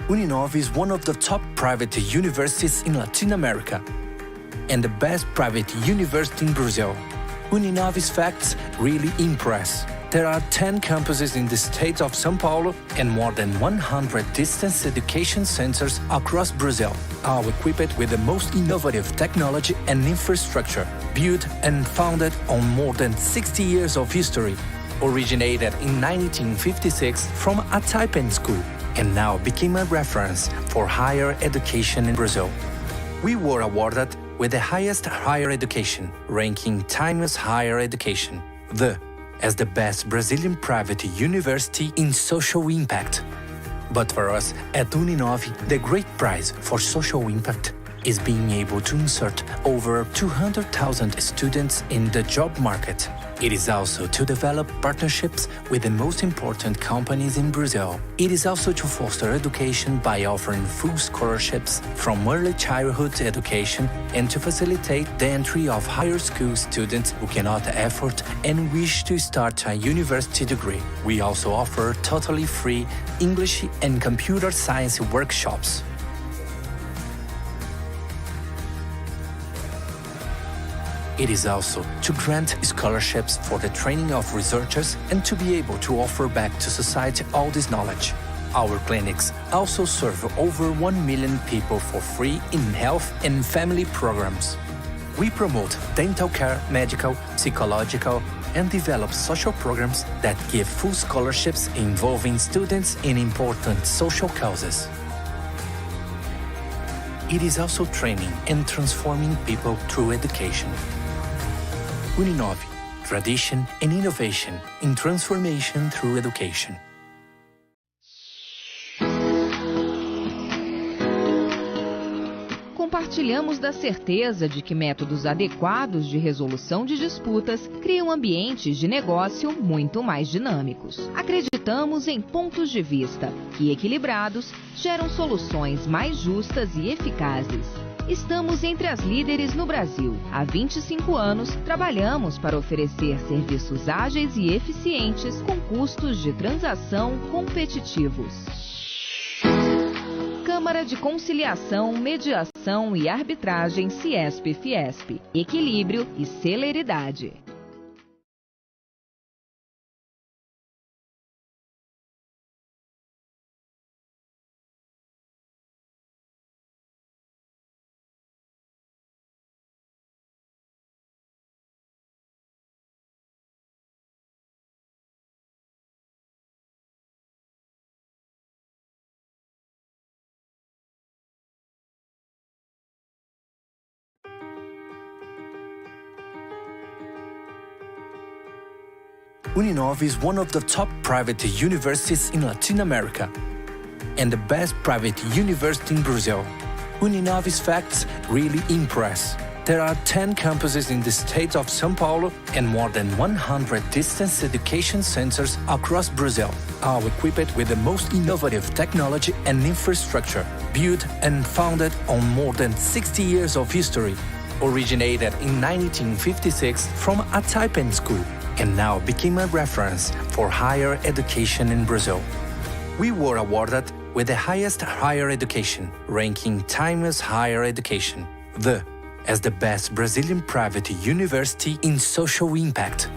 Uninove is one of the top private universities in Latin America and the best private university in Brazil. Uninove's facts really impress. There are 10 campuses in the state of São Paulo and more than 100 distance education centers across Brazil, all equipped with the most innovative technology and infrastructure, built and founded on more than 60 years of history. Originated in 1956 from a typing school, and now became a reference for higher education in Brazil. We were awarded with the highest higher education, ranking Times Higher Education, as the best Brazilian private university in social impact. But for us at Uninove, the great prize for social impact is being able to insert over 200,000 students in the job market. It is also to develop partnerships with the most important companies in Brazil. It is also to foster education by offering full scholarships from early childhood education and to facilitate the entry of higher school students who cannot afford and wish to start a university degree. We also offer totally free English and computer science workshops. It is also to grant scholarships for the training of researchers and to be able to offer back to society all this knowledge. Our clinics also serve over 1 million people for free in health and family programs. We promote dental care, medical, psychological, and develop social programs that give full scholarships involving students in important social causes. It is also training and transforming people through education. Uninove, tradition and innovation in transformation through education. Compartilhamos da certeza de que métodos adequados de resolução de disputas criam ambientes de negócio muito mais dinâmicos. Acreditamos em pontos de vista que, equilibrados, geram soluções mais justas e eficazes. Estamos entre as líderes no Brasil. Há 25 anos, trabalhamos para oferecer serviços ágeis e eficientes com custos de transação competitivos. Câmara de Conciliação, Mediação e Arbitragem Ciesp-Fiesp. Equilíbrio e celeridade. Uninove is one of the top private universities in Latin America and the best private university in Brazil. Uninove's facts really impress. There are 10 campuses in the state of São Paulo and more than 100 distance education centers across Brazil, all equipped with the most innovative technology and infrastructure, built and founded on more than 60 years of history. Originated in 1956 from a typing school, and now became a reference for higher education in Brazil. We were awarded with the highest higher education, ranking Times Higher Education, as the best Brazilian private university in social impact.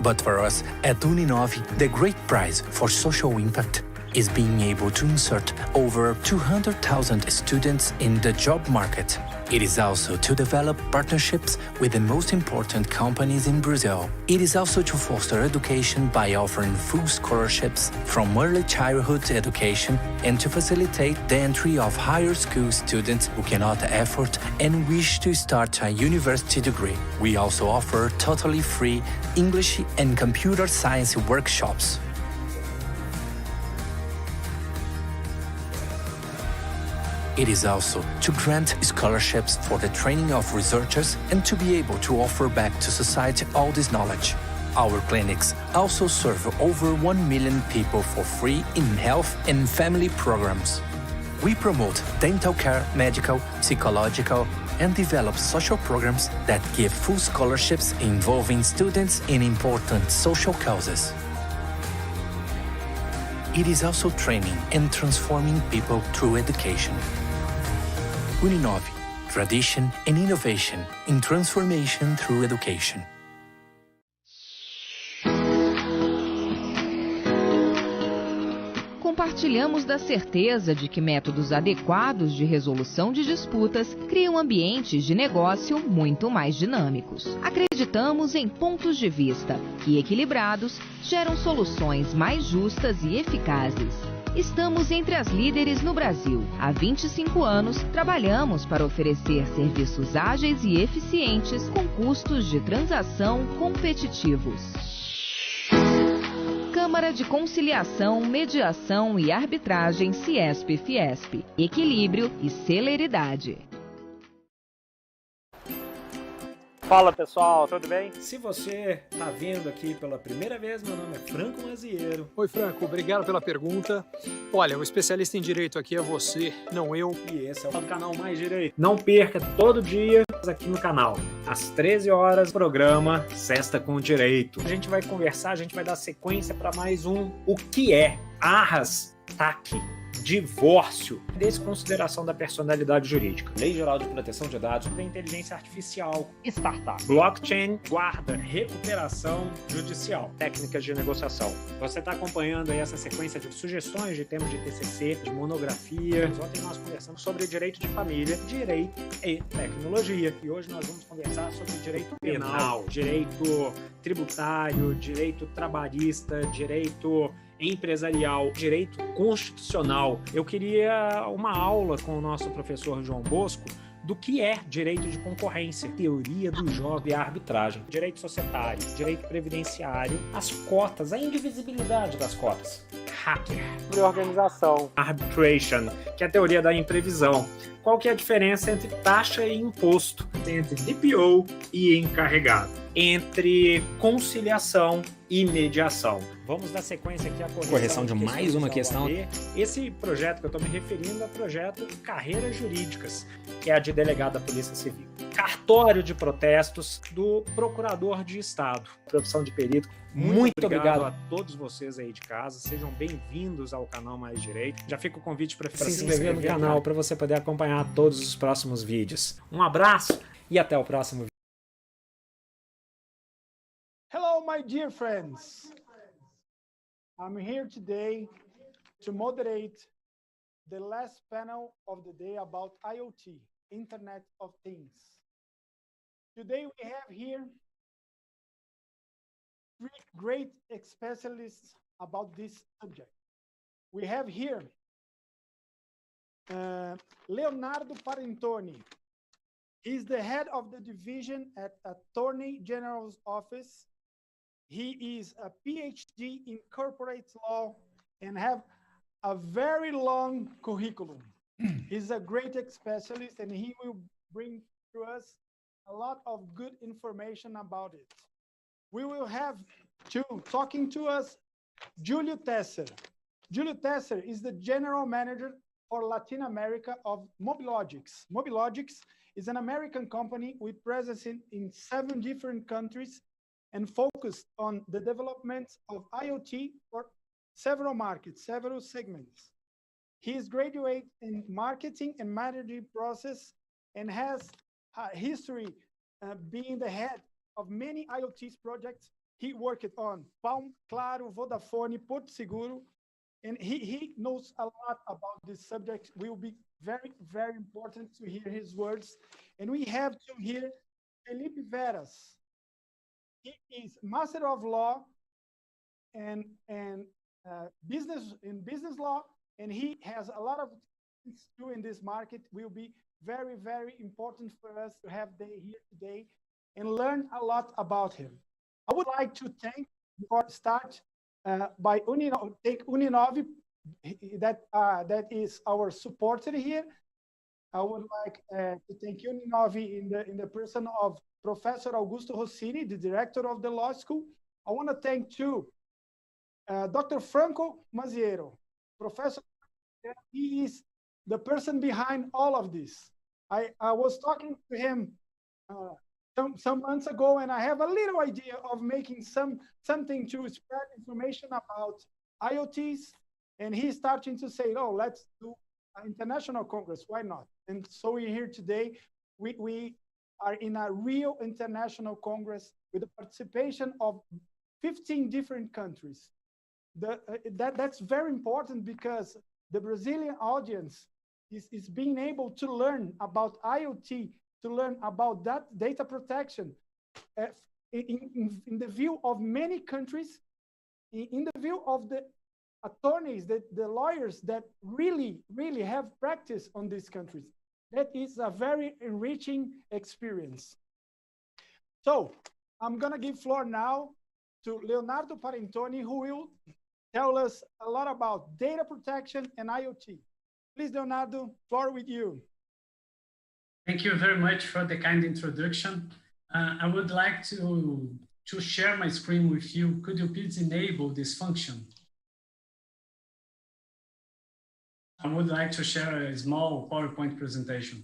But for us at Uninove, the great prize for social impact is being able to insert over 200,000 students in the job market. It is also to develop partnerships with the most important companies in Brazil. It is also to foster education by offering full scholarships from early childhood education and to facilitate the entry of higher school students who cannot afford and wish to start a university degree. We also offer totally free English and computer science workshops. It is also to grant scholarships for the training of researchers and to be able to offer back to society all this knowledge. Our clinics also serve over 1 million people for free in health and family programs. We promote dental care, medical, psychological, and develop social programs that give full scholarships involving students in important social causes. it is also training and transforming people through education. Uninove, tradition and innovation in transformation through education. Compartilhamos da certeza de que métodos adequados de resolução de disputas criam ambientes de negócio muito mais dinâmicos. Acreditamos em pontos de vista que, equilibrados, geram soluções mais justas e eficazes. Estamos entre as líderes no Brasil. Há 25 anos, trabalhamos para oferecer serviços ágeis e eficientes com custos de transação competitivos. Câmara de Conciliação, Mediação e Arbitragem Ciesp-Fiesp. Equilíbrio e celeridade. Fala pessoal, tudo bem? Se você está vendo aqui pela primeira vez, meu nome é Franco Mazieiro. Oi Franco, obrigado pela pergunta. Olha, o especialista em direito aqui é você, não eu. E esse é o canal Mais Direito. Não perca todo dia aqui no canal, às 13 horas, programa Sexta com Direito. A gente vai conversar, a gente vai dar sequência para mais um O que é Arras, TAC, divórcio, desconsideração da personalidade jurídica, Lei Geral de Proteção de Dados, para inteligência artificial, startup, blockchain, guarda, recuperação judicial, técnicas de negociação. Você está acompanhando aí essa sequência de sugestões de temas de TCC, de monografia. Ontem nós conversamos sobre direito de família, direito e tecnologia. E hoje nós vamos conversar sobre direito penal, direito tributário, direito trabalhista, direito empresarial, direito constitucional. Eu queria uma aula com o nosso professor João Bosco do que é direito de concorrência, teoria do jogo e a arbitragem, direito societário, direito previdenciário, as cotas, a indivisibilidade das cotas, hacker, Reorganização, arbitration, que é a teoria da imprevisão. Qual que é a diferença entre taxa e imposto, entre DPO e encarregado, entre conciliação e mediação? Vamos dar sequência aqui à correção de mais uma questão. Esse projeto que eu estou me referindo é o projeto Carreiras Jurídicas, que é a de delegado da Polícia Civil. Cartório de protestos do Procurador de Estado, profissão de perito. Muito obrigado a todos vocês aí de casa, sejam bem-vindos ao canal Mais Direito. Já fica o convite para se inscrever no canal para você poder acompanhar todos os próximos vídeos. Um abraço e até o próximo vídeo. Hello, my dear friends. I'm here today to moderate the last panel of the day about IoT, Internet of Things. Today we have here three great specialists about this subject. We have here Leonardo Parentoni. He's the head of the division at Attorney General's Office. He is a PhD in corporate law and have a very long curriculum. He's a great specialist and he will bring to us a lot of good information about it. We will have talking to us Julio Tesser. Julio Tesser is the general manager for Latin America of Mobilogics. Mobilogics is an American company with presence in 7 different countries and focused on the development of IoT for several markets, several segments. He is graduate in marketing and managing process and has a history being the head of many IoT projects. He worked on Palm, Claro, Vodafone, Porto Seguro, and he knows a lot about this subject. Will be very, very important to hear his words. And we have to hear Felipe Veras. He is Master of Law and business law, and he has a lot of things to do in this market. Will be very, very important for us to have here today and learn a lot about him. I would like to thank, before start, by Uninove, that is our supporter here. I would like to thank Uninove in the person of Professor Augusto Rossini, the director of the law school. I want to thank too Dr. Franco Mazieiro, Professor. He is the person behind all of this. I was talking to him some months ago, and I have a little idea of making something to spread information about IoTs And he's starting to say, oh, let's do an international congress. Why not? And so we're here today. We are in a real international congress with the participation of 15 different countries. That's very important because the Brazilian audience is being able to learn about IoT, to learn about that data protection in the view of many countries, in the view of the attorneys, the lawyers that really have practice on these countries. That is a very enriching experience. So I'm gonna give floor now to Leonardo Parentoni, who will tell us a lot about data protection and IoT. Please, Leonardo, floor with you. Thank you very much for the kind introduction. I would like to share my screen with you. Could you please enable this function? I would like to share a small PowerPoint presentation.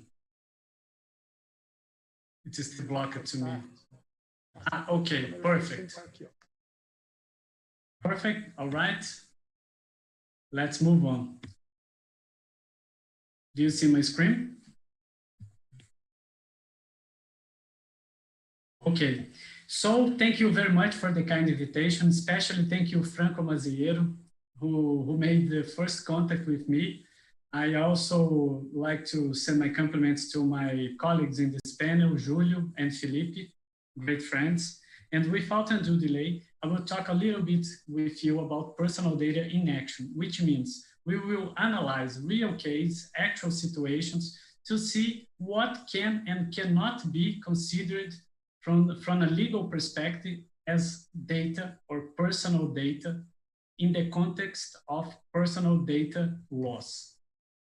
It is blocked to me. Okay, perfect. Perfect, all right. Let's move on. Do you see my screen? Okay, so thank you very much for the kind invitation, especially thank you, Franco Mazieiro, who made the first contact with me. I also like to send my compliments to my colleagues in this panel, Julio and Felipe, great friends. And without undue delay, I will talk a little bit with you about personal data in action, which means we will analyze real case, actual situations to see what can and cannot be considered from a legal perspective as data or personal data in the context of personal data laws.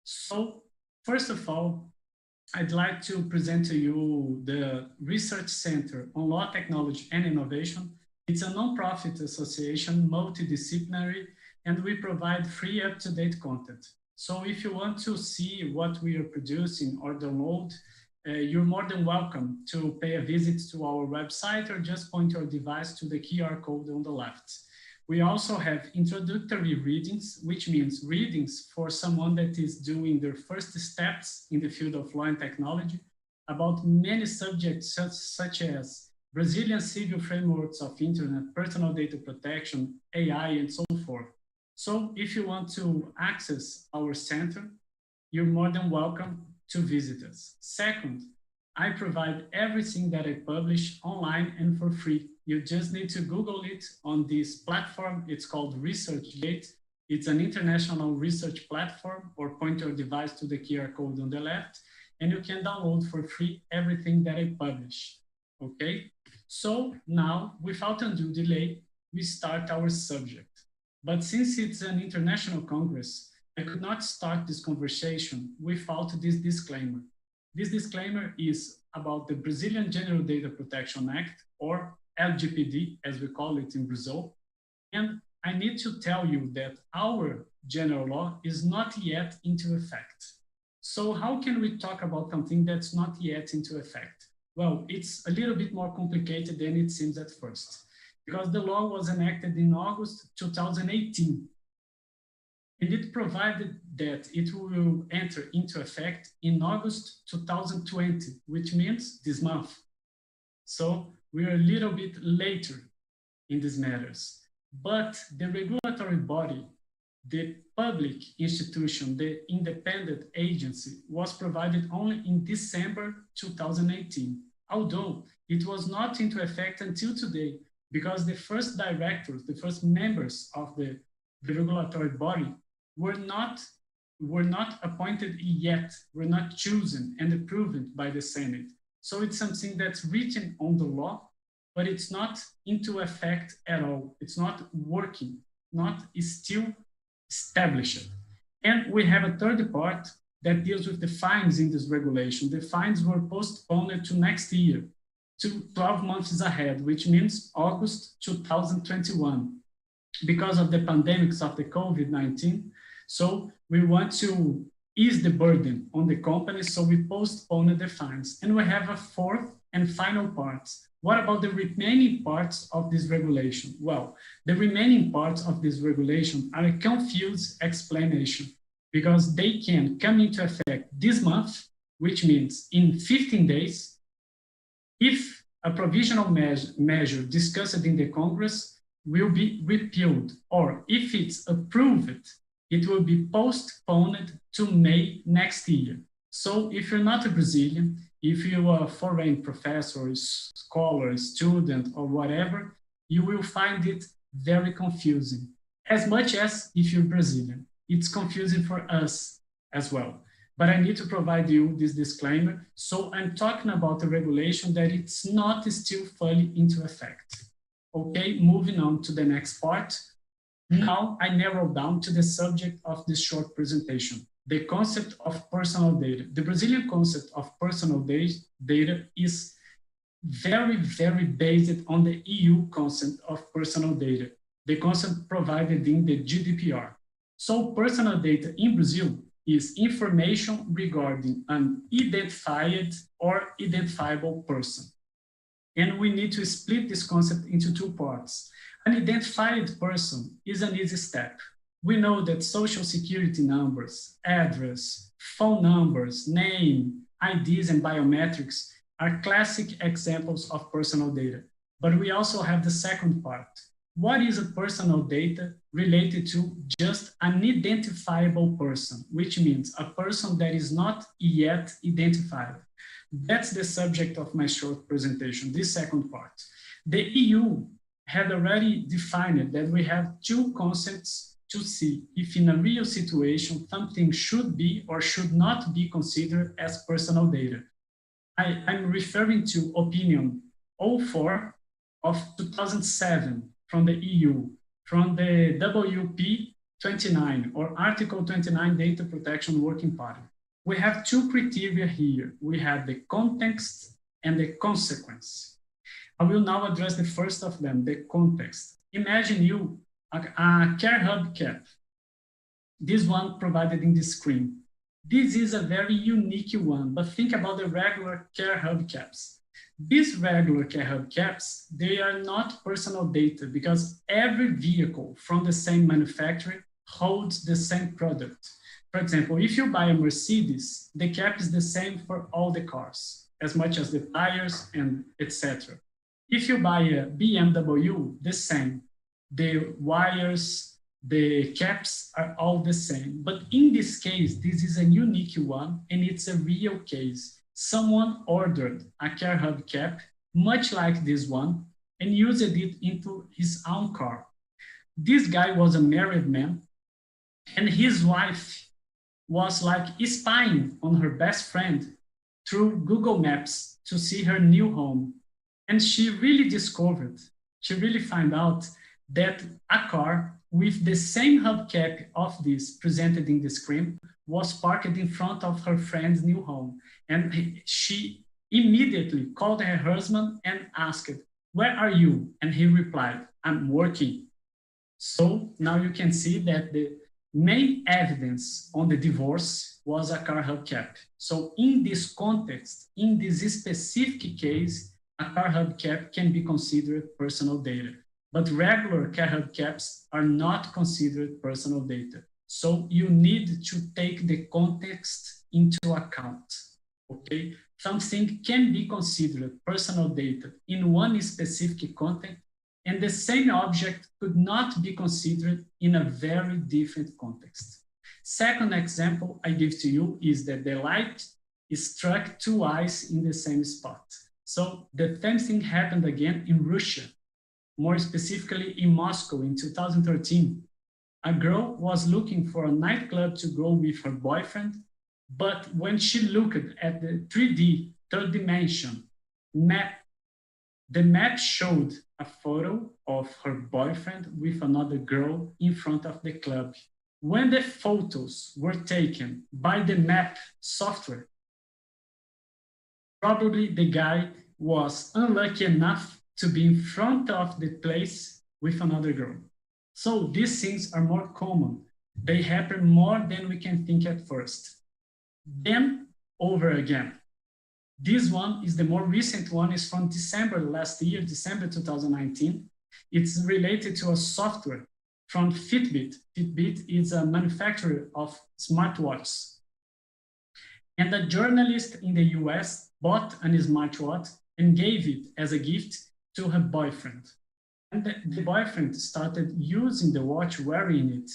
So first of all, I'd like to present to you the Research Center on Law, Technology and Innovation. It's a nonprofit association, multidisciplinary, and we provide free up-to-date content. So if you want to see what we are producing or download, you're more than welcome to pay a visit to our website or just point your device to the QR code on the left. We also have introductory readings, which means readings for someone that is doing their first steps in the field of law and technology about many subjects such as Brazilian civil frameworks of internet, personal data protection, AI, and so forth. So if you want to access our center, you're more than welcome to visit us. Second, I provide everything that I publish online and for free. You just need to Google it on this platform. It's called ResearchGate. It's an international research platform, or point your device to the QR code on the left, and you can download for free everything that I publish, okay? So now, without undue delay, we start our subject. But since it's an international congress, I could not start this conversation without this disclaimer. This disclaimer is about the Brazilian General Data Protection Act, or LGPD, as we call it in Brazil. And I need to tell you that our general law is not yet into effect. So how can we talk about something that's not yet into effect? Well, it's a little bit more complicated than it seems at first, because the law was enacted in August 2018. And it provided that it will enter into effect in August 2020, which means this month. So we are a little bit later in these matters. But the regulatory body, the public institution, the independent agency, was provided only in December 2018, although it was not into effect until today, because the first directors, the first members of the regulatory body were not appointed yet, were not chosen and approved by the Senate. So it's something that's written on the law, but it's not into effect at all. It's not working, is still established. And we have a third part that deals with the fines in this regulation. The fines were postponed to next year, to 12 months ahead, which means August 2021, because of the pandemics of the COVID-19. So we want to ease the burden on the companies, so we postponed the fines. And we have a fourth and final parts. What about the remaining parts of this regulation? Well, the remaining parts of this regulation are a confused explanation because they can come into effect this month, which means in 15 days, if a provisional measure discussed in the Congress will be repealed, or if it's approved, it will be postponed to May next year. So if you're not a Brazilian, if you are a foreign professor, scholar, student, or whatever, you will find it very confusing. As much as if you're Brazilian, it's confusing for us as well. But I need to provide you this disclaimer. So I'm talking about a regulation that it's not still fully into effect. Okay, moving on to the next part. Now I narrow down to the subject of this short presentation, the concept of personal data. The Brazilian concept of personal data is very, very based on the EU concept of personal data, the concept provided in the GDPR. So personal data in Brazil is information regarding an identified or identifiable person. And we need to split this concept into two parts. An identified person is an easy step. We know that social security numbers, address, phone numbers, name, IDs, and biometrics are classic examples of personal data. But we also have the second part. What is a personal data related to just an identifiable person, which means a person that is not yet identified? That's the subject of my short presentation, this second part. The EU had already defined that we have two concepts to see if in a real situation something should be or should not be considered as personal data. I'm referring to Opinion 04 of 2007 from the EU, from the WP 29 or Article 29 Data Protection Working Party. We have two criteria here. We have the context and the consequence. I will now address the first of them, the context. Imagine you a care hub cap. This one provided in the screen. This is a very unique one, but think about the regular care hub caps. These regular care hub caps, they are not personal data because every vehicle from the same manufacturer holds the same product. For example, if you buy a Mercedes, the cap is the same for all the cars, as much as the tires and etc. If you buy a BMW, the same. The wires, the caps are all the same. But in this case, this is a unique one, and it's a real case. Someone ordered a care hub cap, much like this one, and used it into his own car. This guy was a married man, and his wife was like spying on her best friend through Google Maps to see her new home. And she really found out that a car with the same hubcap of this presented in the screen was parked in front of her friend's new home. And she immediately called her husband and asked, "Where are you?" And he replied, "I'm working." So now you can see that the main evidence on the divorce was a car hubcap. So in this context, in this specific case, a car hubcap can be considered personal data, but regular car hubcaps are not considered personal data. So you need to take the context into account, okay? Something can be considered personal data in one specific context, and the same object could not be considered in a very different context. Second example I give to you is that the light struck twice in the same spot. So the same thing happened again in Russia, more specifically in Moscow in 2013. A girl was looking for a nightclub to go with her boyfriend, but when she looked at the 3D, third dimension map, the map showed a photo of her boyfriend with another girl in front of the club. When the photos were taken by the map software, probably the guy was unlucky enough to be in front of the place with another girl. So these things are more common. They happen more than we can think at first. Then, over again, This one is the more recent one, is from December last year, December 2019. It's related to a software from Fitbit. Fitbit is a manufacturer of smartwatches. And a journalist in the US bought a smartwatch and gave it as a gift to her boyfriend. And the boyfriend started using the watch, wearing it.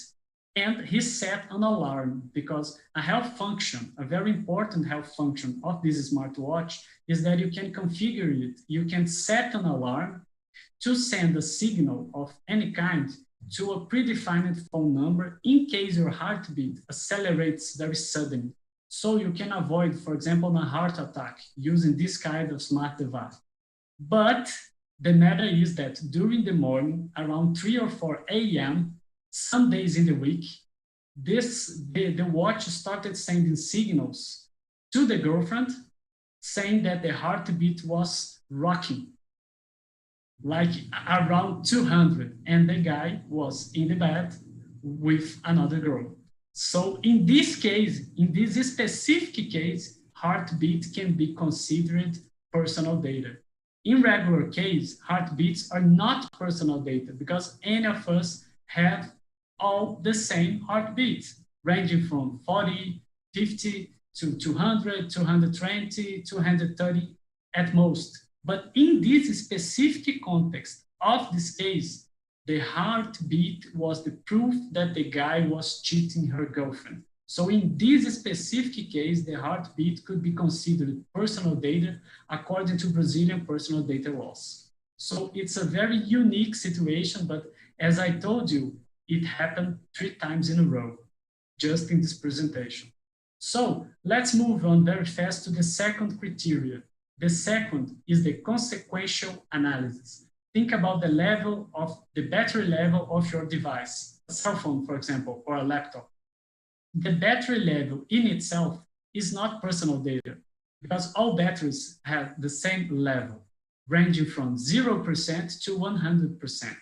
And he set an alarm, because a health function, a very important health function of this smartwatch is that you can configure it. You can set an alarm to send a signal of any kind to a predefined phone number in case your heartbeat accelerates very suddenly. So you can avoid, for example, a heart attack using this kind of smart device. But the matter is that during the morning, around 3 or 4 a.m., some days in the week, the watch started sending signals to the girlfriend saying that the heartbeat was rocking, like around 200, and the guy was in the bed with another girl. So in this case, in this specific case, heartbeat can be considered personal data. In regular case, heartbeats are not personal data, because any of us have all the same heartbeats, ranging from 40, 50 to 200, 220, 230 at most. But in this specific context of this case, the heartbeat was the proof that the guy was cheating her girlfriend. So in this specific case, the heartbeat could be considered personal data according to Brazilian personal data laws. So it's a very unique situation, but as I told you, it happened 3 times in a row, just in this presentation. So let's move on very fast to the second criteria. The second is the consequential analysis. Think about the level of the battery level of your device, a cell phone, for example, or a laptop. The battery level in itself is not personal data, because all batteries have the same level, ranging from 0% to 100%.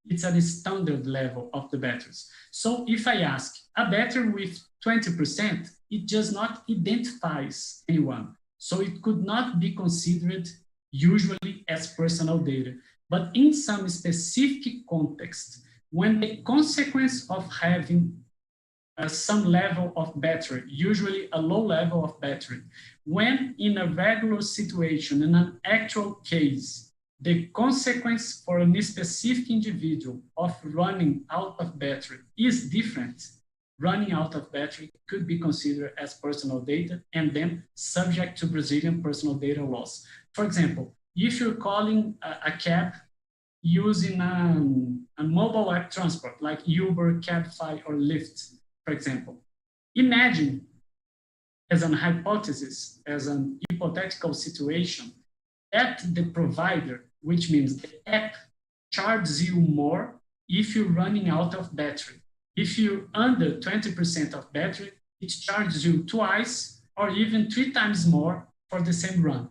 It's at the standard level of the batteries. So if I ask a battery with 20%, it does not identify anyone. So it could not be considered usually as personal data. But in some specific context, when the consequence of having some level of battery, usually a low level of battery, when in a regular situation, in an actual case, the consequence for a specific individual of running out of battery is different, running out of battery could be considered as personal data and then subject to Brazilian personal data laws. For example, if you're calling a cab using a mobile app transport like Uber, Cabify, or Lyft, for example, imagine as an hypothesis, as an hypothetical situation, that the provider, which means the app, charges you more if you're running out of battery. If you're under 20% of battery, it charges you twice or even 3 times more for the same run.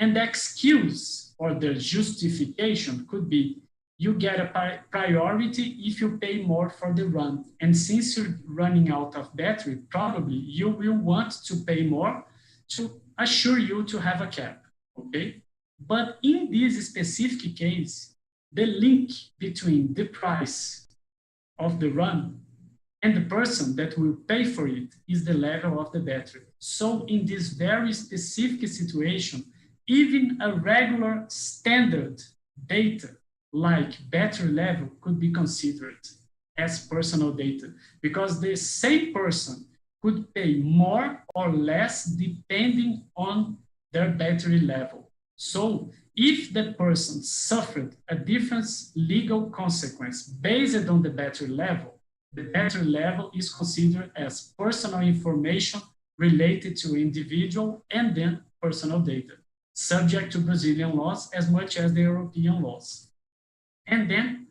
And the excuse or the justification could be you get a priority if you pay more for the run. And since you're running out of battery, probably you will want to pay more to assure you to have a cab, okay? But in this specific case, the link between the price of the run and the person that will pay for it is the level of the battery. So in this very specific situation, even a regular standard data like battery level could be considered as personal data, because the same person could pay more or less depending on their battery level. So if the person suffered a different legal consequence based on the battery level is considered as personal information related to individual and then personal data, subject to Brazilian laws as much as the European laws. And then,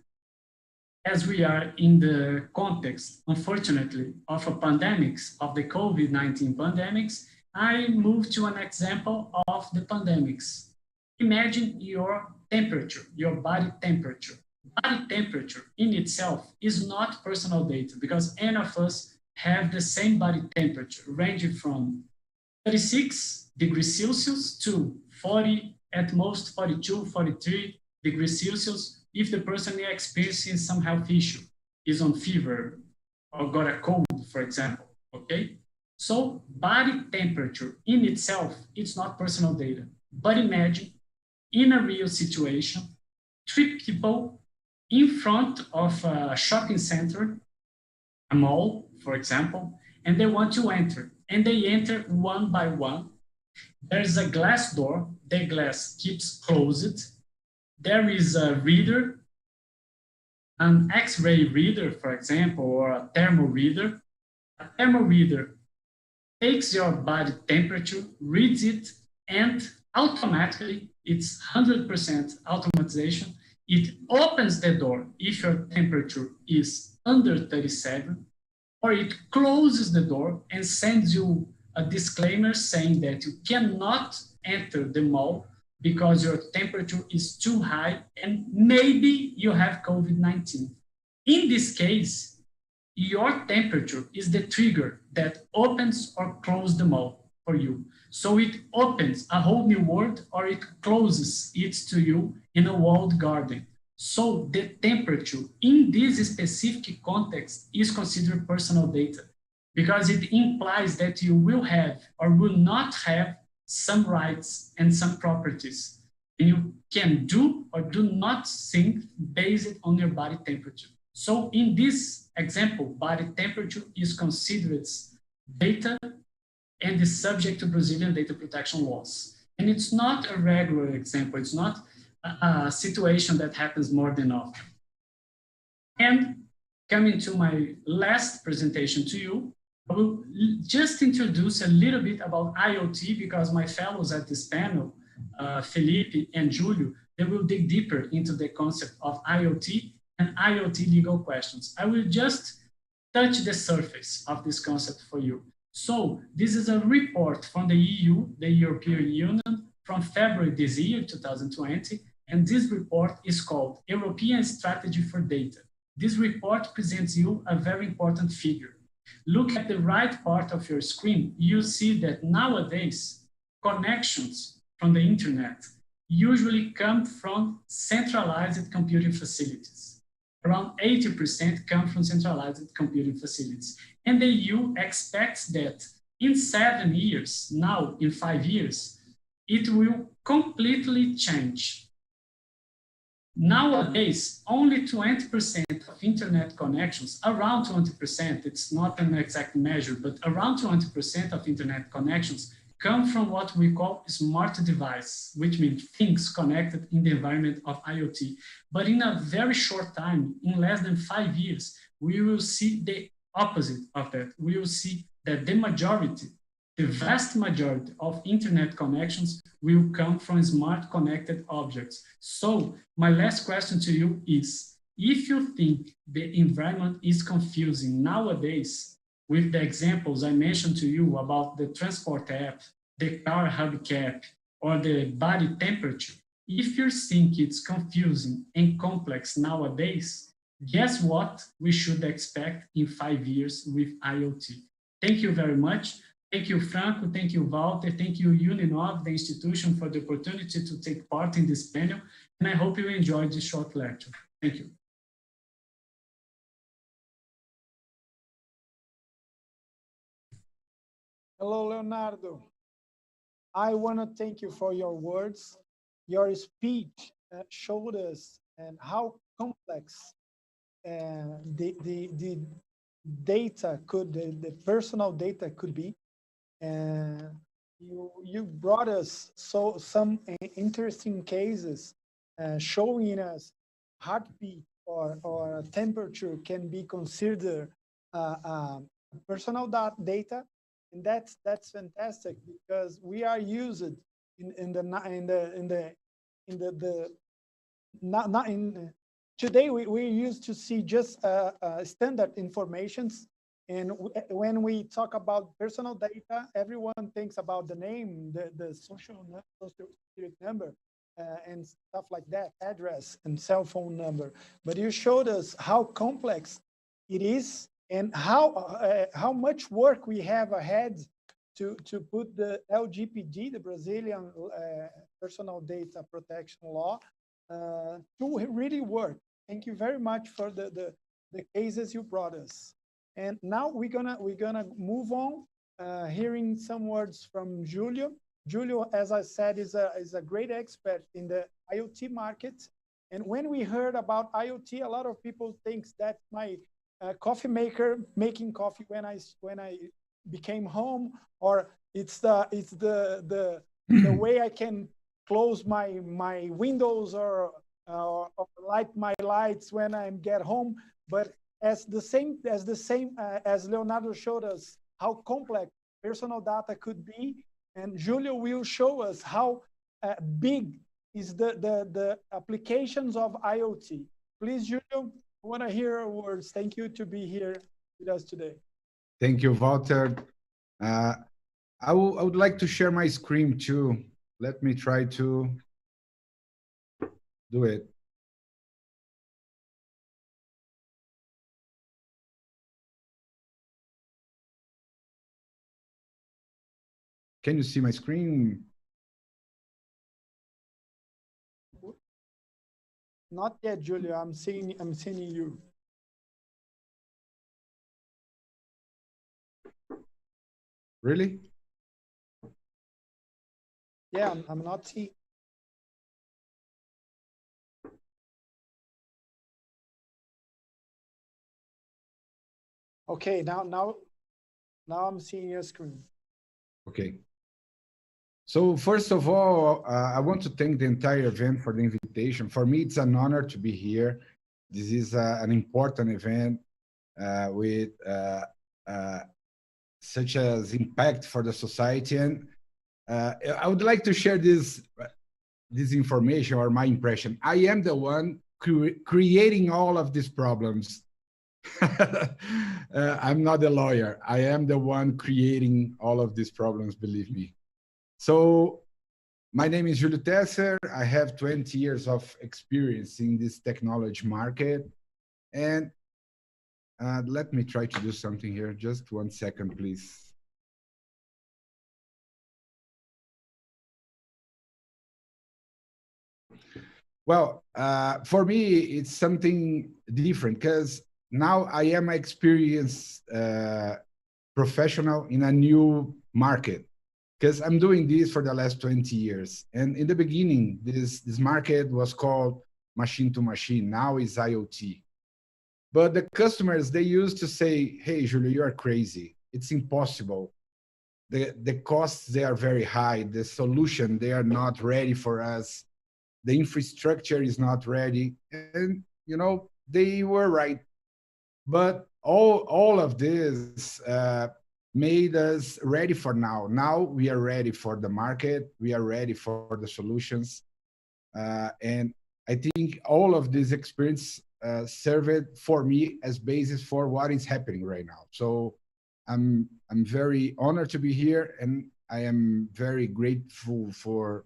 as we are in the context, unfortunately, of a pandemics, of the COVID-19 pandemics, I move to an example of the pandemics. Imagine your temperature, your body temperature. Body temperature in itself is not personal data, because any of us have the same body temperature, ranging from 36 degrees Celsius to 40, at most 42, 43 degrees Celsius if the person is experiencing some health issue, is on fever, or got a cold, for example, okay? So body temperature in itself, it's not personal data. But imagine, in a real situation, 3 people in front of a shopping center, a mall, for example, and they want to enter. And they enter one by one. There's a glass door. The glass keeps closed. There is a reader, an X-ray reader, for example, or a thermal reader. A thermal reader takes your body temperature, reads it, and automatically, it's 100% automatization. It opens the door if your temperature is under 37, or it closes the door and sends you a disclaimer saying that you cannot enter the mall because your temperature is too high and maybe you have COVID-19. In this case, your temperature is the trigger that opens or closes the mall for you. So it opens a whole new world or it closes it to you in a walled garden. So the temperature in this specific context is considered personal data because it implies that you will have or will not have some rights and some properties. And you can do or do not think based on your body temperature. So in this example, body temperature is considered data and is subject to Brazilian data protection laws. And it's not a regular example. It's not a situation that happens more than often. And coming to my last presentation to you, I will just introduce a little bit about IoT because my fellows at this panel, Felipe and Julio, they will dig deeper into the concept of IoT and IoT legal questions. I will just touch the surface of this concept for you. So this is a report from the EU, the European Union, from February this year, 2020, and this report is called European Strategy for Data. This report presents you a very important figure. Look at the right part of your screen, you see that nowadays, connections from the internet usually come from centralized computing facilities. Around 80% come from centralized computing facilities. And the EU expects that in 7 years, now in 5 years, it will completely change. Nowadays, only 20% of internet connections, around 20%, it's not an exact measure, but around 20% of internet connections come from what we call smart device, which means things connected in the environment of IoT. But in a very short time, in less than 5 years, we will see the opposite of that. We will see that the majority, the vast majority of internet connections will come from smart connected objects. So my last question to you is, if you think the environment is confusing nowadays with the examples I mentioned to you about the transport app, the car hubcap, or the body temperature, if you think it's confusing and complex nowadays, guess what we should expect in 5 years with IoT. Thank you very much. Thank you, Franco. Thank you, Walter. Thank you, Uninov, the institution, for the opportunity to take part in this panel. And I hope you enjoyed this short lecture. Thank you. Hello, Leonardo. I want to thank you for your words. Your speech showed us and how complex the data could, the personal data could be. You brought us some interesting cases showing us heartbeat or temperature can be considered personal data, and that's fantastic because we are used today we're used to see just standard informations. And when we talk about personal data, everyone thinks about the name, the social security number, and stuff like that, address and cell phone number. But you showed us how complex it is and how much work we have ahead to put the LGPD, the Brazilian Personal Data Protection Law, to really work. Thank you very much for the cases you brought us. And now we're gonna move on, hearing some words from Julio. Julio, as I said, is a great expert in the IoT market. And when we heard about IoT, a lot of people think that's my coffee maker making coffee when I became home, or it's the way I can close my windows or light my lights when I get home. But as Leonardo showed us how complex personal data could be, and Julio will show us how big is the applications of IoT. Please, Julio, I want to hear your words. Thank you to be here with us today. Thank you, Walter. I would like to share my screen too. Let me try to do it. Can you see my screen? Not yet, Julio. I'm seeing you. Really? Yeah, I'm not seeing. Okay, now I'm seeing your screen. Okay. So first of all, I want to thank the entire event for the invitation. For me, it's an honor to be here. This is an important event with such as impact for the society. And I would like to share this information or my impression. I am the one creating all of these problems. I'm not a lawyer. I am the one creating all of these problems, believe me. So my name is Julio Tesser. I have 20 years of experience in this technology market. And let me try to do something here. Just 1 second, please. Well, for me, it's something different because now I am an experienced professional in a new market, because I'm doing this for the last 20 years. And in the beginning, this market was called machine to machine. Now it's IoT. But the customers, they used to say, hey, Julio, you are crazy. It's impossible. The costs, they are very high. The solution, they are not ready for us. The infrastructure is not ready. And, you know, they were right. But all of this made us ready for now. Now we are ready for the market. We are ready for the solutions. And I think all of this experience served for me as basis for what is happening right now. So I'm very honored to be here, and I am very grateful for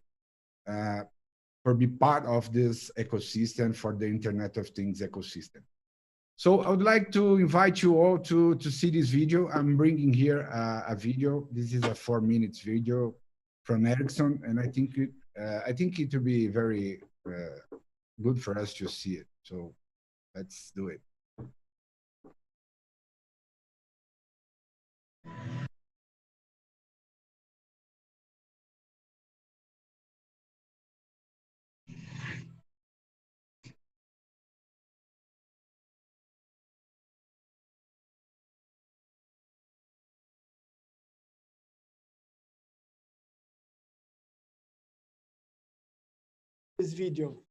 be part of this ecosystem, for the Internet of Things ecosystem. So I would like to invite you all to see this video. I'm bringing here a video. This is a 4-minute video from Ericsson, and I think it will be very good for us to see it. So let's do it. This video.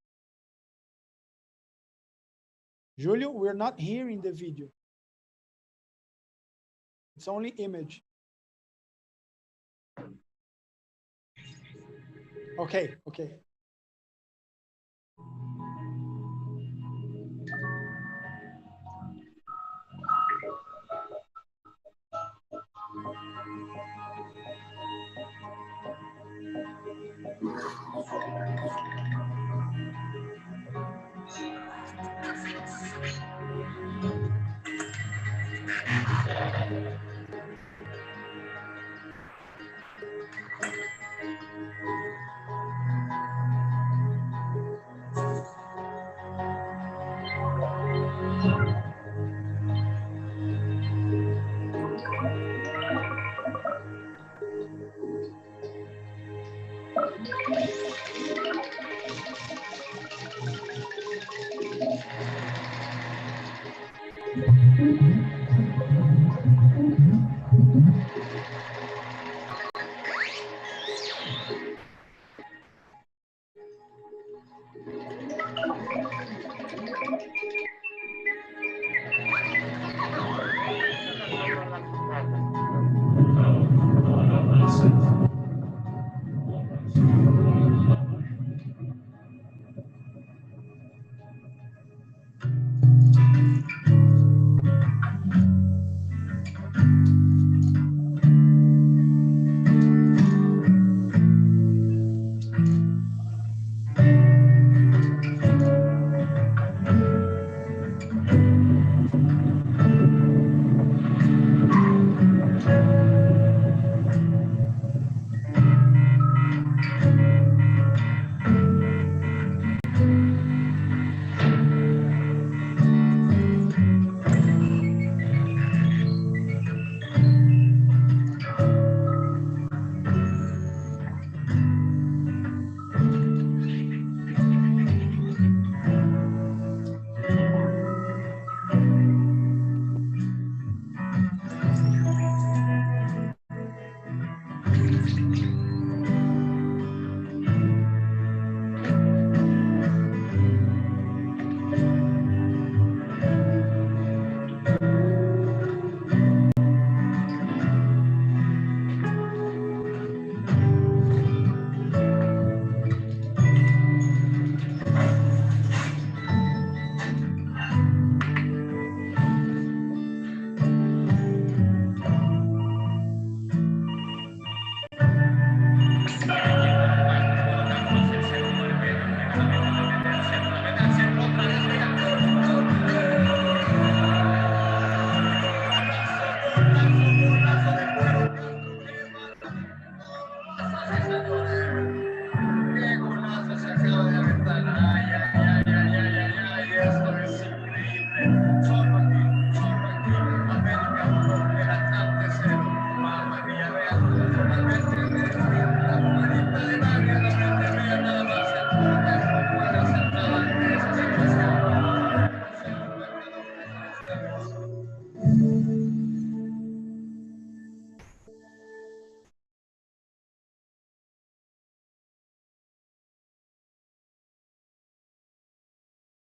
Julio, we're not hearing the video. It's only image. Okay.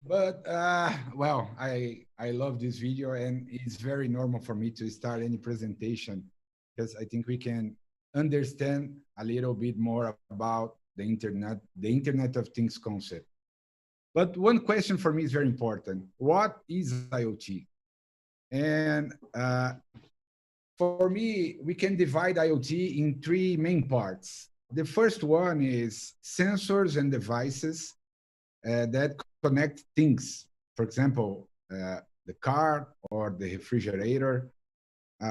But well, I love this video, and it's very normal for me to start any presentation because I think we can understand a little bit more about the Internet of Things concept. But one question for me is very important. What is IoT? And for me, we can divide IoT in three main parts. The first one is sensors and devices that connect things. For example, the car or the refrigerator,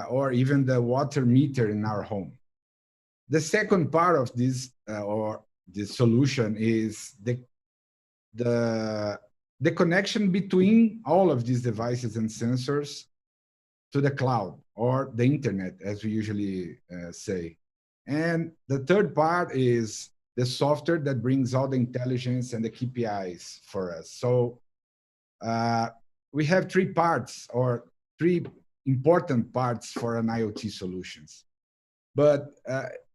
or even the water meter in our home. The second part of this or this solution is the connection between all of these devices and sensors to the cloud or the internet, as we usually say. And the third part is the software that brings all the intelligence and the KPIs for us. So we have three parts or three important parts for an IoT solutions. But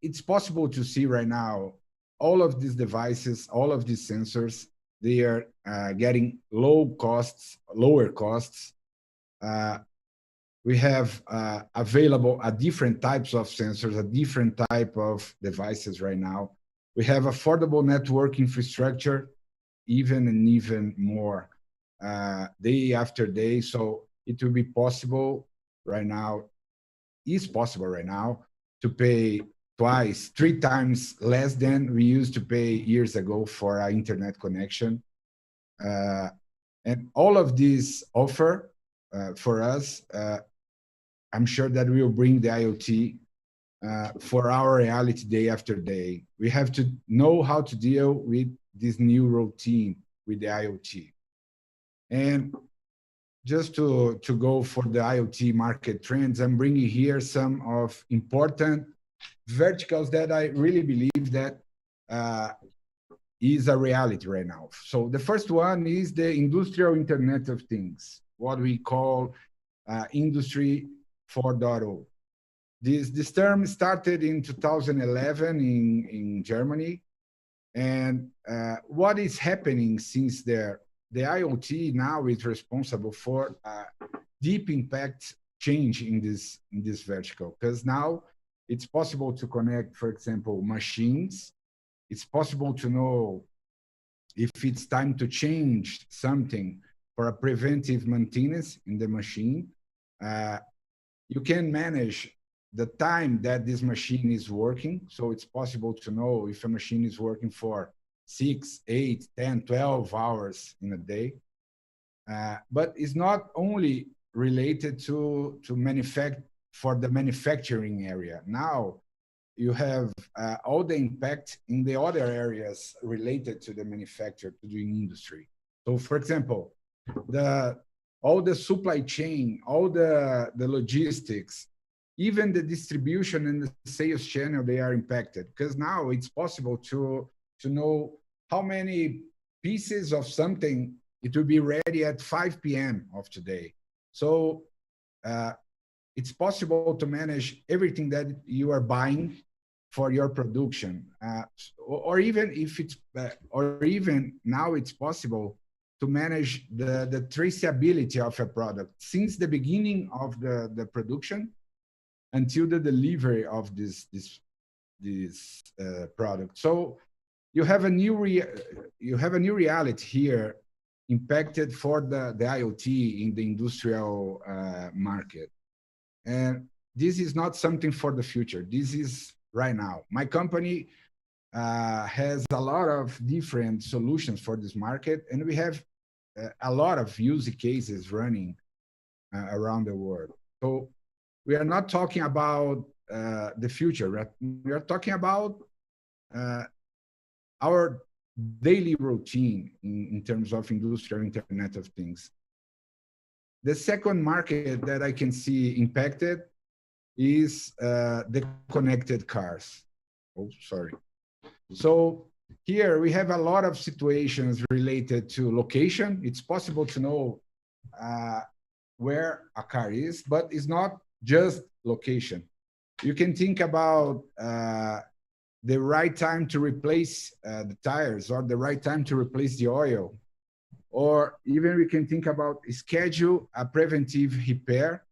it's possible to see right now, all of these devices, all of these sensors, they are getting lower costs. We have available different types of sensors, a different type of devices right now. We have affordable network infrastructure, even more day after day. So it will be possible right now, to pay twice, three times less than we used to pay years ago for our internet connection. And all of these offer for us, I'm sure that we will bring the IoT for our reality day after day. We have to know how to deal with this new routine with the IoT. And just to go for the IoT market trends, I'm bringing here some of important verticals that I really believe that is a reality right now. So the first one is the industrial Internet of Things, what we call Industry 4.0. This term started in 2011 in Germany. And what is happening since there? The IoT now is responsible for deep impact change in this vertical, because now it's possible to connect, for example, machines. It's possible to know if it's time to change something for a preventive maintenance in the machine. You can manage the time that this machine is working. So it's possible to know if a machine is working for 6, 8, 10, 12 hours in a day. But it's not only related to for the manufacturing area. Now you have all the impact in the other areas related to the manufacture, to the industry. So for example, all the supply chain, all the logistics, even the distribution and the sales channel, they are impacted, because now it's possible to know how many pieces of something it will be ready at 5 p.m. of today. So it's possible to manage everything that you are buying for your production, or even now it's possible to manage the traceability of a product since the beginning of the production until the delivery of this product. So you have a new reality here impacted for the IoT in the industrial market. And this is not something for the future. This is right now. My company has a lot of different solutions for this market, and we have a lot of use cases running around the world. So we are not talking about the future. We are talking about our daily routine in terms of industrial Internet of Things. The second market that I can see impacted is the connected cars. Oh, sorry. So here we have a lot of situations related to location. It's possible to know where a car is, but it's not just location. You can think about the right time to replace the tires, or the right time to replace the oil, or even we can think about schedule a preventive repair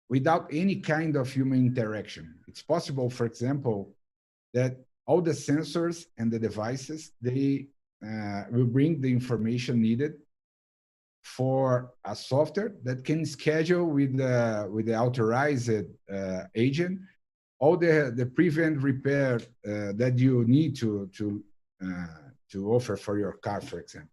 without any kind of human interaction. It's possible, for example, that all the sensors and the devices, they will bring the information needed for a software that can schedule with the authorized agent all the prevent repair that you need to offer for your car, for example.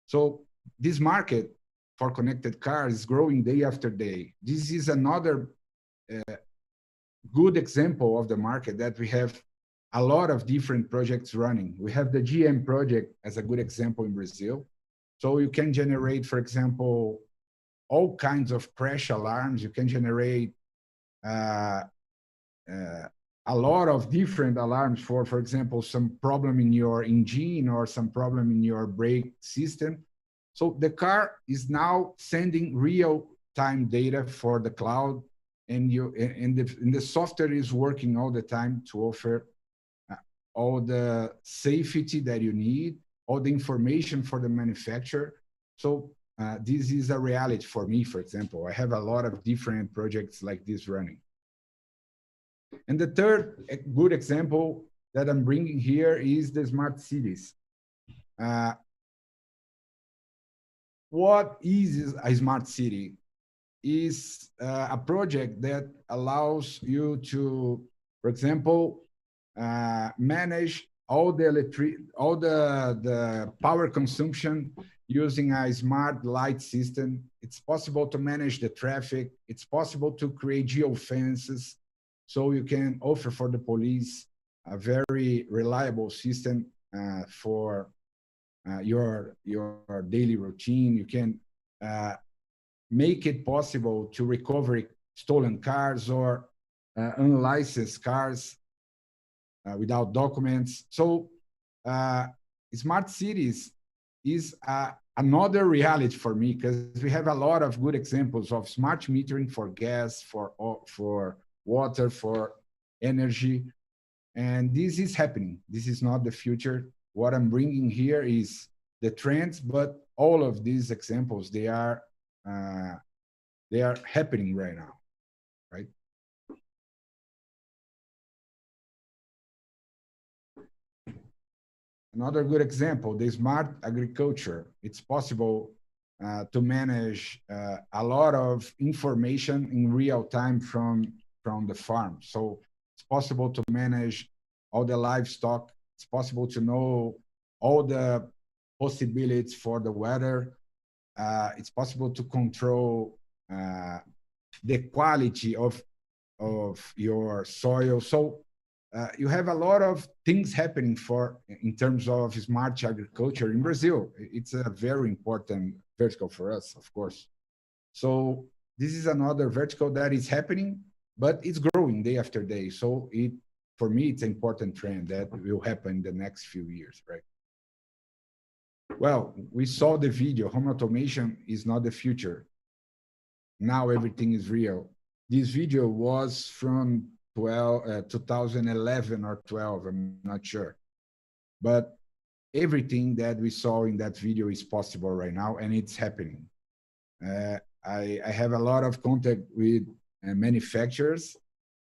So this market for connected cars is growing day after day. This is another good example of the market that we have a lot of different projects running. We have the GM project as a good example in Brazil. So you can generate, for example, all kinds of crash alarms. You can generate a lot of different alarms for example, some problem in your engine or some problem in your brake system. So the car is now sending real-time data for the cloud, and the software is working all the time to offer all the safety that you need, all the information for the manufacturer. So this is a reality for me, for example. I have a lot of different projects like this running. And the third good example that I'm bringing here is the smart cities. What is a smart city? Is a project that allows you to, for example, manage all the power consumption using a smart light system. It's possible to manage the traffic. It's possible to create geofences, so you can offer for the police a very reliable system for your daily routine. You can make it possible to recover stolen cars or unlicensed cars without documents. So smart cities is another reality for me, because we have a lot of good examples of smart metering for gas, for water, for energy. And this is happening. This is not the future. What I'm bringing here is the trends, but all of these examples, they are happening right now, right? Another good example, the smart agriculture. It's possible to manage a lot of information in real time from the farm. So it's possible to manage all the livestock. It's possible to know all the possibilities for the weather. It's possible to control the quality of your soil. So you have a lot of things happening in terms of smart agriculture in Brazil. It's a very important vertical for us, of course. So this is another vertical that is happening, but it's growing day after day. So for me, it's an important trend that will happen in the next few years, right? Well, we saw the video. Home automation is not the future. Now everything is real. This video was from 2011 or 12, I'm not sure. But everything that we saw in that video is possible right now, and it's happening. I have a lot of contact with manufacturers,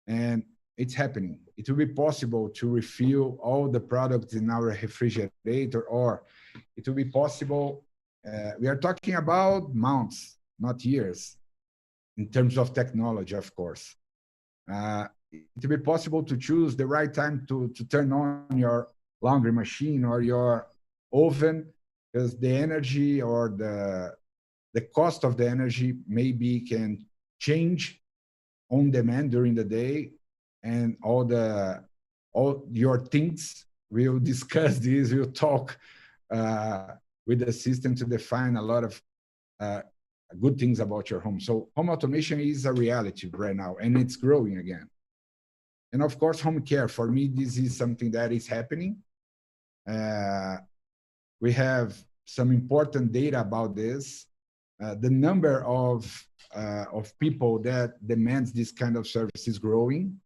and it's happening. It will be possible to refill all the products in our refrigerator, or it will be possible, we are talking about months, not years, in terms of technology, of course. It will be possible to choose the right time to turn on your laundry machine or your oven, because the energy or the cost of the energy maybe can change on demand during the day, and all your things. We'll discuss this. We'll talk with the system to define a lot of good things about your home. So home automation is a reality right now, and it's growing again. And of course, home care. For me, this is something that is happening. We have some important data about this. The number of people that demands this kind of service is growing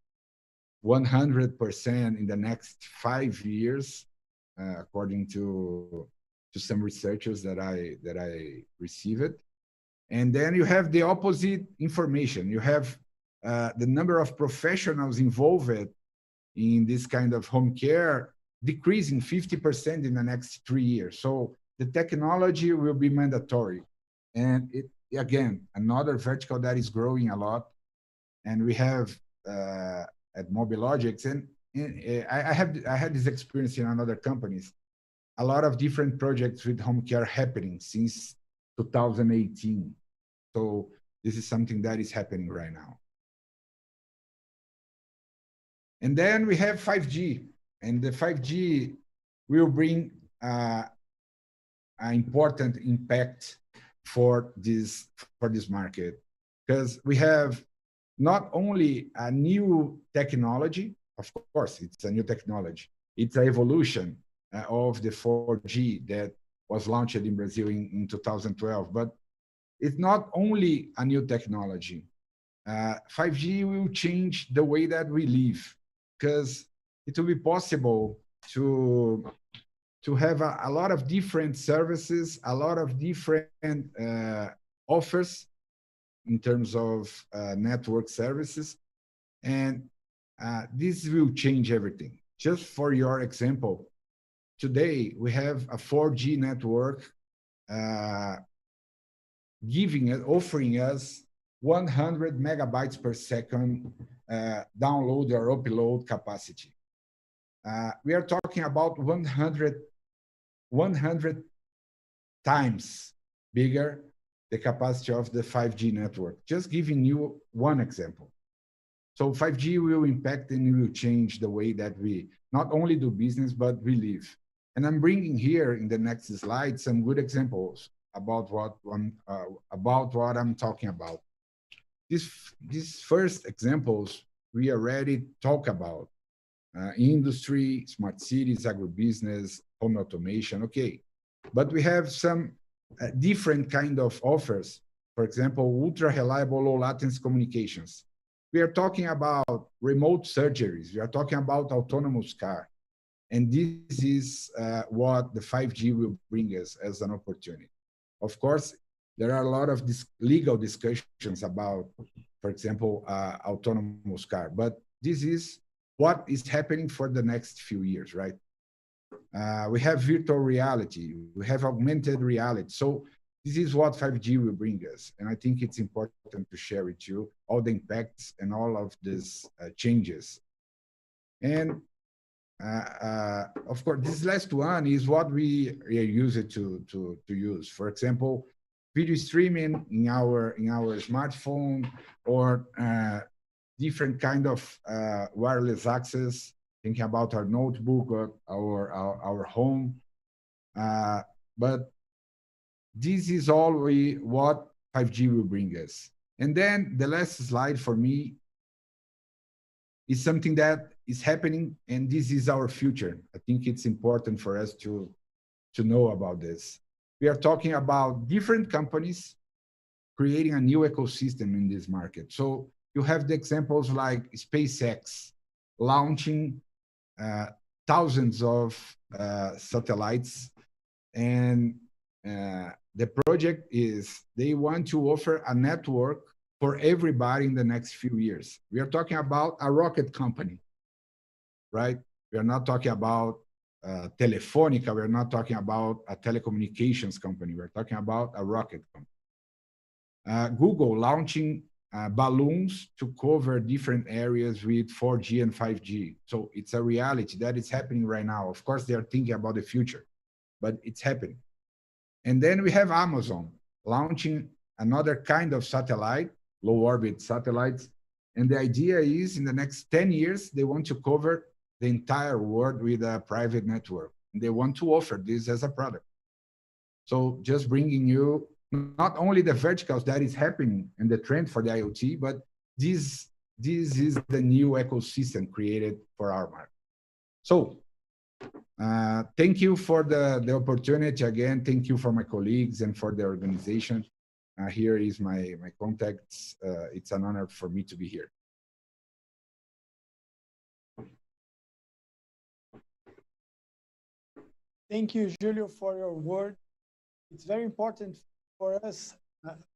100% in the next 5 years, according to some researchers that I received. And then you have the opposite information. You have the number of professionals involved in this kind of home care decreasing 50% in the next 3 years. So the technology will be mandatory. And it, again, another vertical that is growing a lot. And we have at Mobilogics, and I had this experience in other companies, a lot of different projects with home care happening since 2018. So this is something that is happening right now. And then we have 5G, and the 5G will bring an important impact for this market, because we have not only a new technology, of course, it's a new technology, it's an evolution of the 4G that was launched in Brazil in 2012, but it's not only a new technology. 5G will change the way that we live, because it will be possible to have a lot of different services, a lot of different offers in terms of network services. And this will change everything. Just for your example, today we have a 4G network offering us 100 megabytes per second download or upload capacity. We are talking about 100 times bigger the capacity of the 5G network. Just giving you one example. So 5G will impact and will change the way that we not only do business, but we live. And I'm bringing here in the next slide some good examples about what I'm talking about. These first examples we already talk about. Industry, smart cities, agribusiness, home automation, okay. But we have some different kind of offers. For example, ultra reliable low latency communications. We are talking about remote surgeries. We are talking about autonomous car. And this is what the 5G will bring us as an opportunity. Of course, there are a lot of legal discussions about, for example, autonomous car, but this is what is happening for the next few years, right? We have virtual reality, we have augmented reality. So this is what 5G will bring us. And I think it's important to share with you all the impacts and all of these changes. And of course, this last one is what we are used to use. For example, video streaming in our smartphone, or different kind of wireless access, thinking about our notebook or our home. But this is all what 5G will bring us. And then the last slide for me is something that is happening, and this is our future. I think it's important for us to know about this. We are talking about different companies creating a new ecosystem in this market. So you have the examples like SpaceX launching thousands of satellites, and the project is they want to offer a network for everybody in the next few years. We are talking about a rocket company, right? We are not talking about Telefonica. We're not talking about a telecommunications company. We're talking about a rocket company. Google launching balloons to cover different areas with 4G and 5G. So it's a reality that is happening right now. Of course, they are thinking about the future, but it's happening. And then we have Amazon launching another kind of satellite, low orbit satellites. And the idea is in the next 10 years, they want to cover the entire world with a private network. And they want to offer this as a product. So just bringing you not only the verticals that is happening and the trend for the IoT, but this is the new ecosystem created for our market. So thank you for the opportunity again. Thank you for my colleagues and for the organization. Here is my contacts. It's an honor for me to be here. Thank you, Julio, for your word. It's very important for us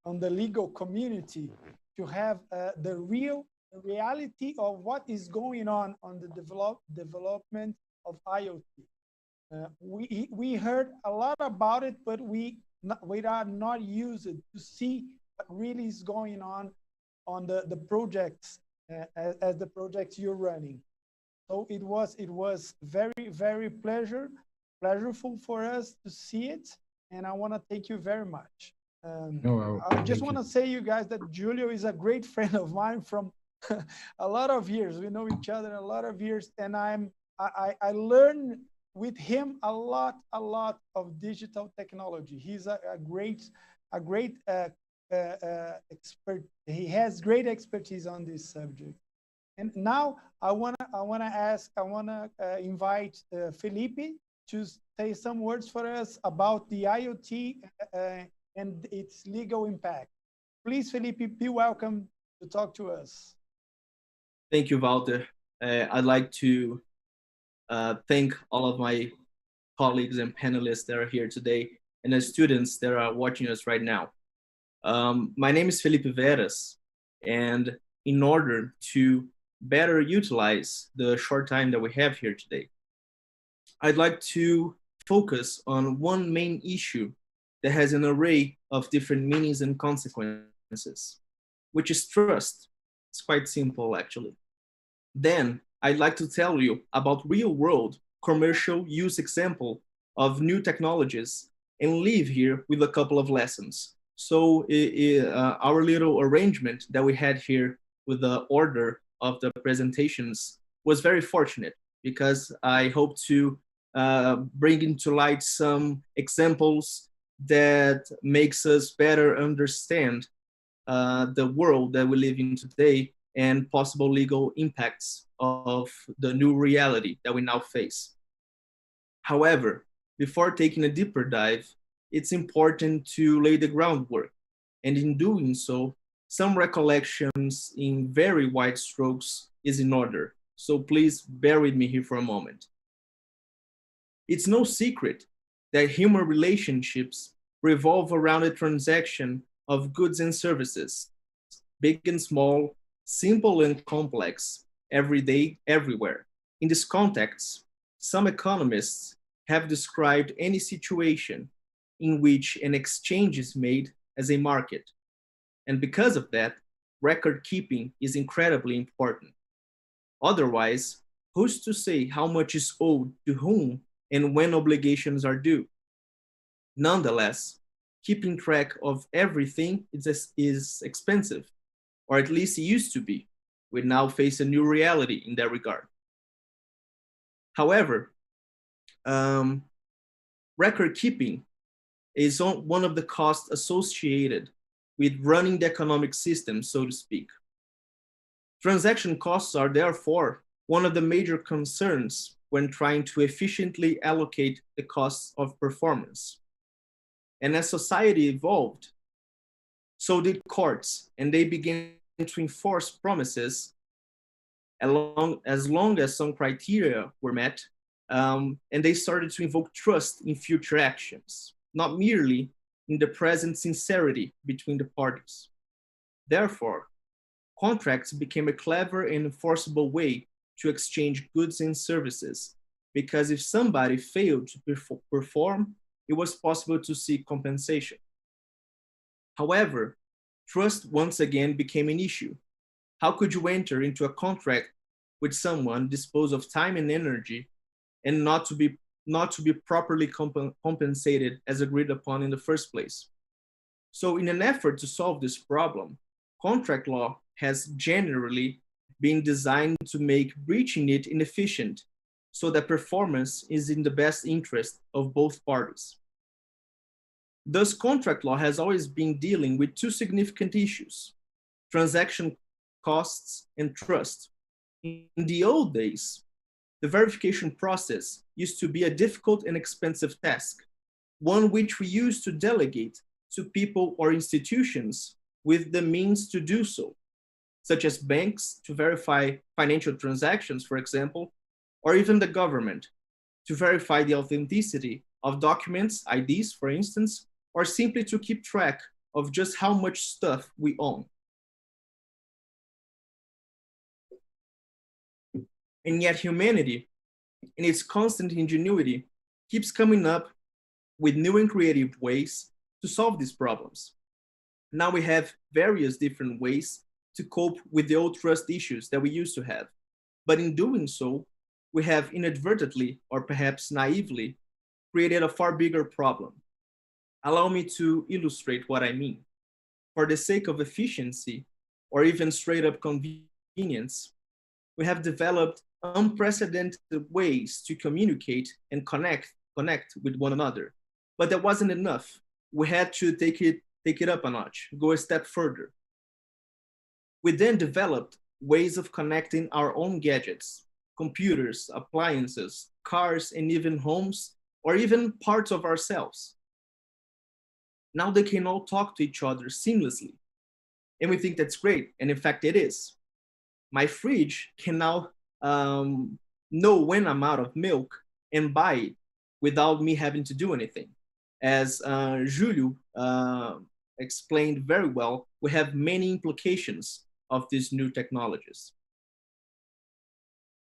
on the legal community to have the reality of what is going on the development of IoT. We heard a lot about it, but we are not used to see what really is going on the projects as the projects you're running. So it was very, very pleasureful for us to see it, and I want to thank you very much. I just want to say, you guys, that Julio is a great friend of mine from a lot of years. We know each other a lot of years, and I learned with him a lot of digital technology. He's a great expert. He has great expertise on this subject. And now I wanna invite Felipe to say some words for us about the IoT and its legal impact. Please, Felipe, be welcome to talk to us. Thank you, Walter. I'd like to thank all of my colleagues and panelists that are here today and the students that are watching us right now. My name is Felipe Veras, and in order to better utilize the short time that we have here today, I'd like to focus on one main issue that has an array of different meanings and consequences, which is trust. It's quite simple, actually. Then I'd like to tell you about real-world commercial use example of new technologies and leave here with a couple of lessons. So our little arrangement that we had here with the order of the presentations was very fortunate, because I hope to bring into light some examples that makes us better understand the world that we live in today and possible legal impacts of the new reality that we now face. However, before taking a deeper dive, it's important to lay the groundwork. And in doing so, some recollections in very wide strokes is in order. So please bear with me here for a moment. It's no secret that human relationships revolve around a transaction of goods and services, big and small, simple and complex, every day, everywhere. In this context, some economists have described any situation in which an exchange is made as a market. And because of that, record keeping is incredibly important. Otherwise, who's to say how much is owed to whom and when obligations are due? Nonetheless, keeping track of everything is expensive, or at least it used to be. We now face a new reality in that regard. However, record keeping is one of the costs associated with running the economic system, so to speak. Transaction costs are therefore one of the major concerns when trying to efficiently allocate the costs of performance. And as society evolved, so did courts, and they began to enforce promises as long as some criteria were met, and they started to invoke trust in future actions, not merely in the present sincerity between the parties. Therefore, contracts became a clever and enforceable way to exchange goods and services, because if somebody failed to perform, it was possible to seek compensation. However, trust once again became an issue. How could you enter into a contract with someone, dispose of time and energy, and not to be properly compensated as agreed upon in the first place? So in an effort to solve this problem, contract law has generally been designed to make breaching it inefficient, so that performance is in the best interest of both parties. Thus, contract law has always been dealing with two significant issues: transaction costs and trust. In the old days, the verification process used to be a difficult and expensive task, one which we used to delegate to people or institutions with the means to do so, such as banks to verify financial transactions, for example, or even the government to verify the authenticity of documents, IDs, for instance, or simply to keep track of just how much stuff we own. And yet humanity, in its constant ingenuity, keeps coming up with new and creative ways to solve these problems. Now we have various different ways to cope with the old trust issues that we used to have. But in doing so, we have inadvertently, or perhaps naively, created a far bigger problem. Allow me to illustrate what I mean. For the sake of efficiency, or even straight up convenience, we have developed unprecedented ways to communicate and connect with one another. But that wasn't enough. We had to take it up a notch, go a step further. We then developed ways of connecting our own gadgets, computers, appliances, cars, and even homes, or even parts of ourselves. Now they can all talk to each other seamlessly. And we think that's great, and in fact it is. My fridge can now know when I'm out of milk and buy it without me having to do anything. As Julio explained very well, we have many implications of these new technologies.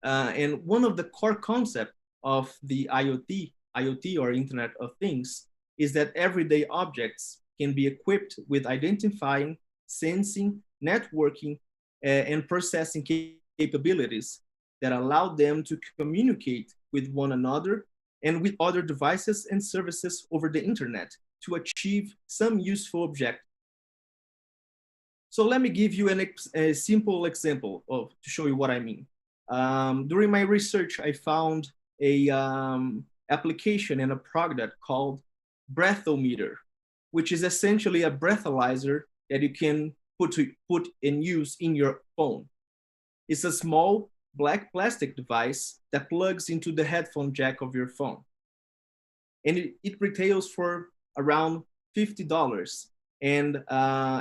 And one of the core concepts of the IoT or Internet of Things is that everyday objects can be equipped with identifying, sensing, networking, and processing capabilities that allow them to communicate with one another and with other devices and services over the internet to achieve some useful objective. So let me give you a simple example to show you what I mean. During my research, I found a application and a product called Breathometer, which is essentially a breathalyzer that you can put and use in your phone. It's a small black plastic device that plugs into the headphone jack of your phone. And it retails for around $50. And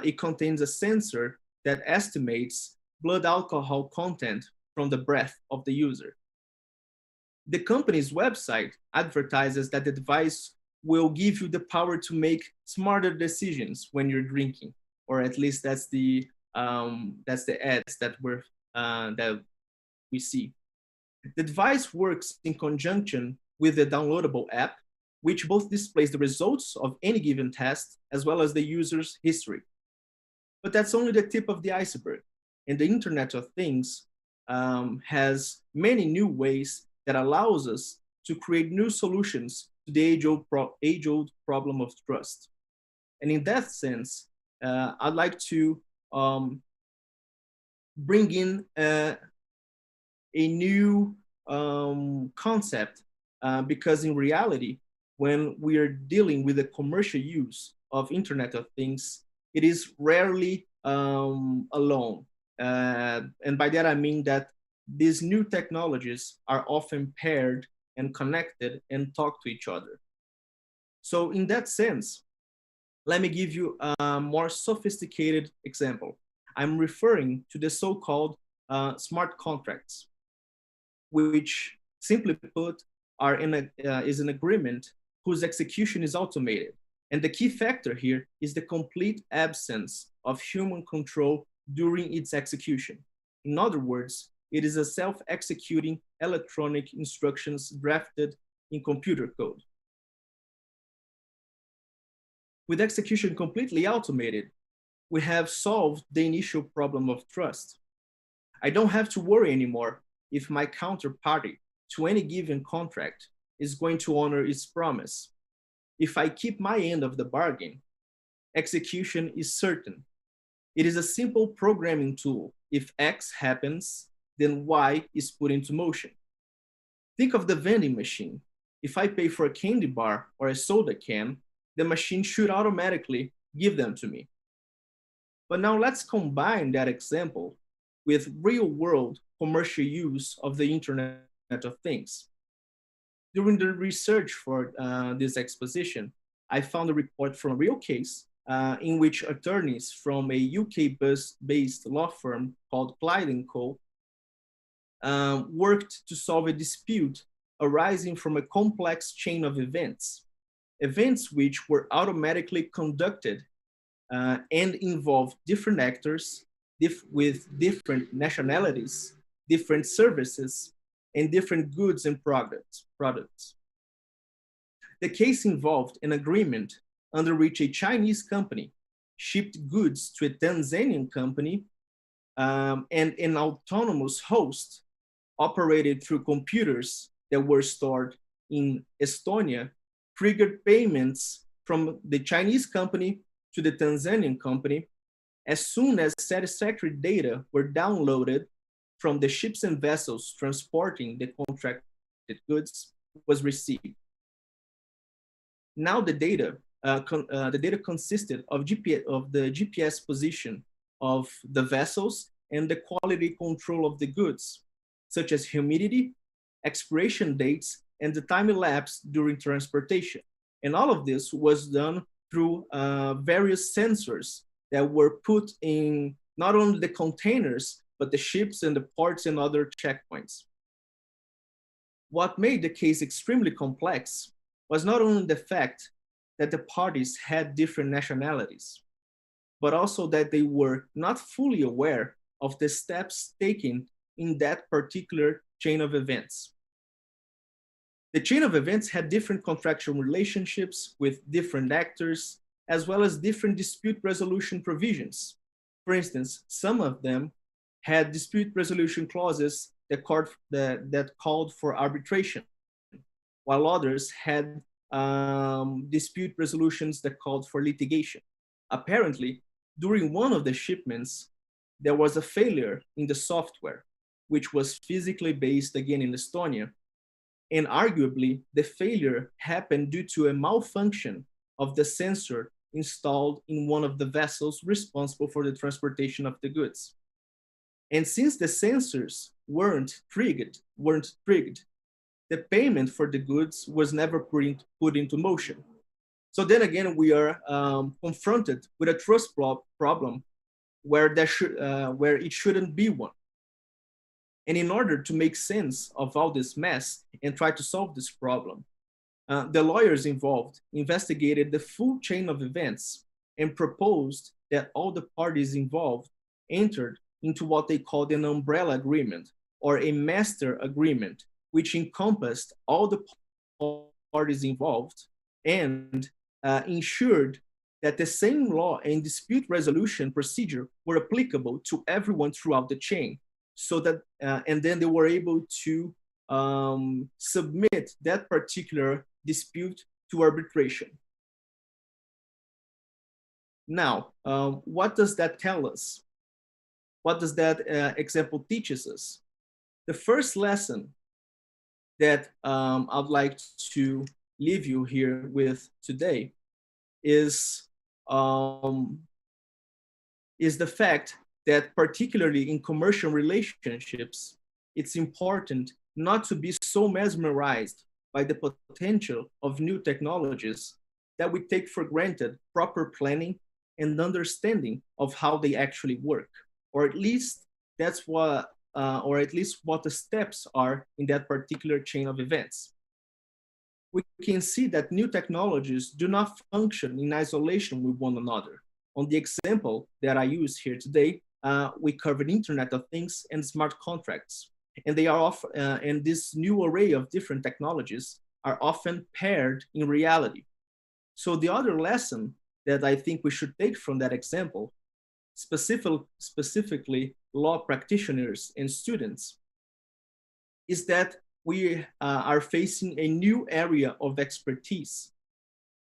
it contains a sensor that estimates blood alcohol content from the breath of the user. The company's website advertises that the device will give you the power to make smarter decisions when you're drinking, or at least that's the ads that we see. The device works in conjunction with the downloadable app, which both displays the results of any given test as well as the user's history. But that's only the tip of the iceberg. And the Internet of Things has many new ways that allows us to create new solutions to the age-old problem of trust. And in that sense, I'd like to bring in a new concept, because in reality, when we are dealing with the commercial use of Internet of Things, it is rarely alone. And by that I mean that these new technologies are often paired and connected and talk to each other. So in that sense, let me give you a more sophisticated example. I'm referring to the so-called smart contracts, which simply put is an agreement whose execution is automated. And the key factor here is the complete absence of human control during its execution. In other words, it is a self-executing electronic instructions drafted in computer code. With execution completely automated, we have solved the initial problem of trust. I don't have to worry anymore if my counterparty to any given contract is going to honor its promise. If I keep my end of the bargain, execution is certain. It is a simple programming tool. If X happens, then Y is put into motion. Think of the vending machine. If I pay for a candy bar or a soda can, the machine should automatically give them to me. But now let's combine that example with real-world commercial use of the Internet of Things. During the research for this exposition, I found a report from a real case in which attorneys from a UK-based law firm called Clyde & Co. Worked to solve a dispute arising from a complex chain of events which were automatically conducted and involved different actors with different nationalities, different services, and different goods and products. The case involved an agreement under which a Chinese company shipped goods to a Tanzanian company and an autonomous host operated through computers that were stored in Estonia triggered payments from the Chinese company to the Tanzanian company as soon as satisfactory data were downloaded from the ships and vessels transporting the contracted goods was received. Now the data consisted of the GPS position of the vessels and the quality control of the goods, such as humidity, expiration dates, and the time elapsed during transportation. And all of this was done through various sensors that were put in not only the containers, but the ships and the ports and other checkpoints. What made the case extremely complex was not only the fact that the parties had different nationalities, but also that they were not fully aware of the steps taken in that particular chain of events. The chain of events had different contractual relationships with different actors, as well as different dispute resolution provisions. For instance, some of them had dispute resolution clauses that called for arbitration, while others had dispute resolutions that called for litigation. Apparently, during one of the shipments, there was a failure in the software, which was physically based again in Estonia. And arguably, the failure happened due to a malfunction of the sensor installed in one of the vessels responsible for the transportation of the goods. And since the sensors weren't triggered, the payment for the goods was never put into motion. So then again, we are confronted with a trust problem where it shouldn't be one. And in order to make sense of all this mess and try to solve this problem, the lawyers involved investigated the full chain of events and proposed that all the parties involved entered into what they called an umbrella agreement or a master agreement, which encompassed all the parties involved and ensured that the same law and dispute resolution procedure were applicable to everyone throughout the chain. So that, and then they were able to submit that particular dispute to arbitration. Now, what does that tell us? What does that example teaches us? The first lesson that I'd like to leave you here with today is the fact that particularly in commercial relationships, it's important not to be so mesmerized by the potential of new technologies that we take for granted proper planning and understanding of how they actually work, or at least that's what, or at least what the steps are in that particular chain of events. We can see that new technologies do not function in isolation with one another. On the example that I use here today, we covered Internet of Things and smart contracts, and they are and this new array of different technologies are often paired in reality. So the other lesson that I think we should take from that example, specifically law practitioners and students, is that we are facing a new area of expertise.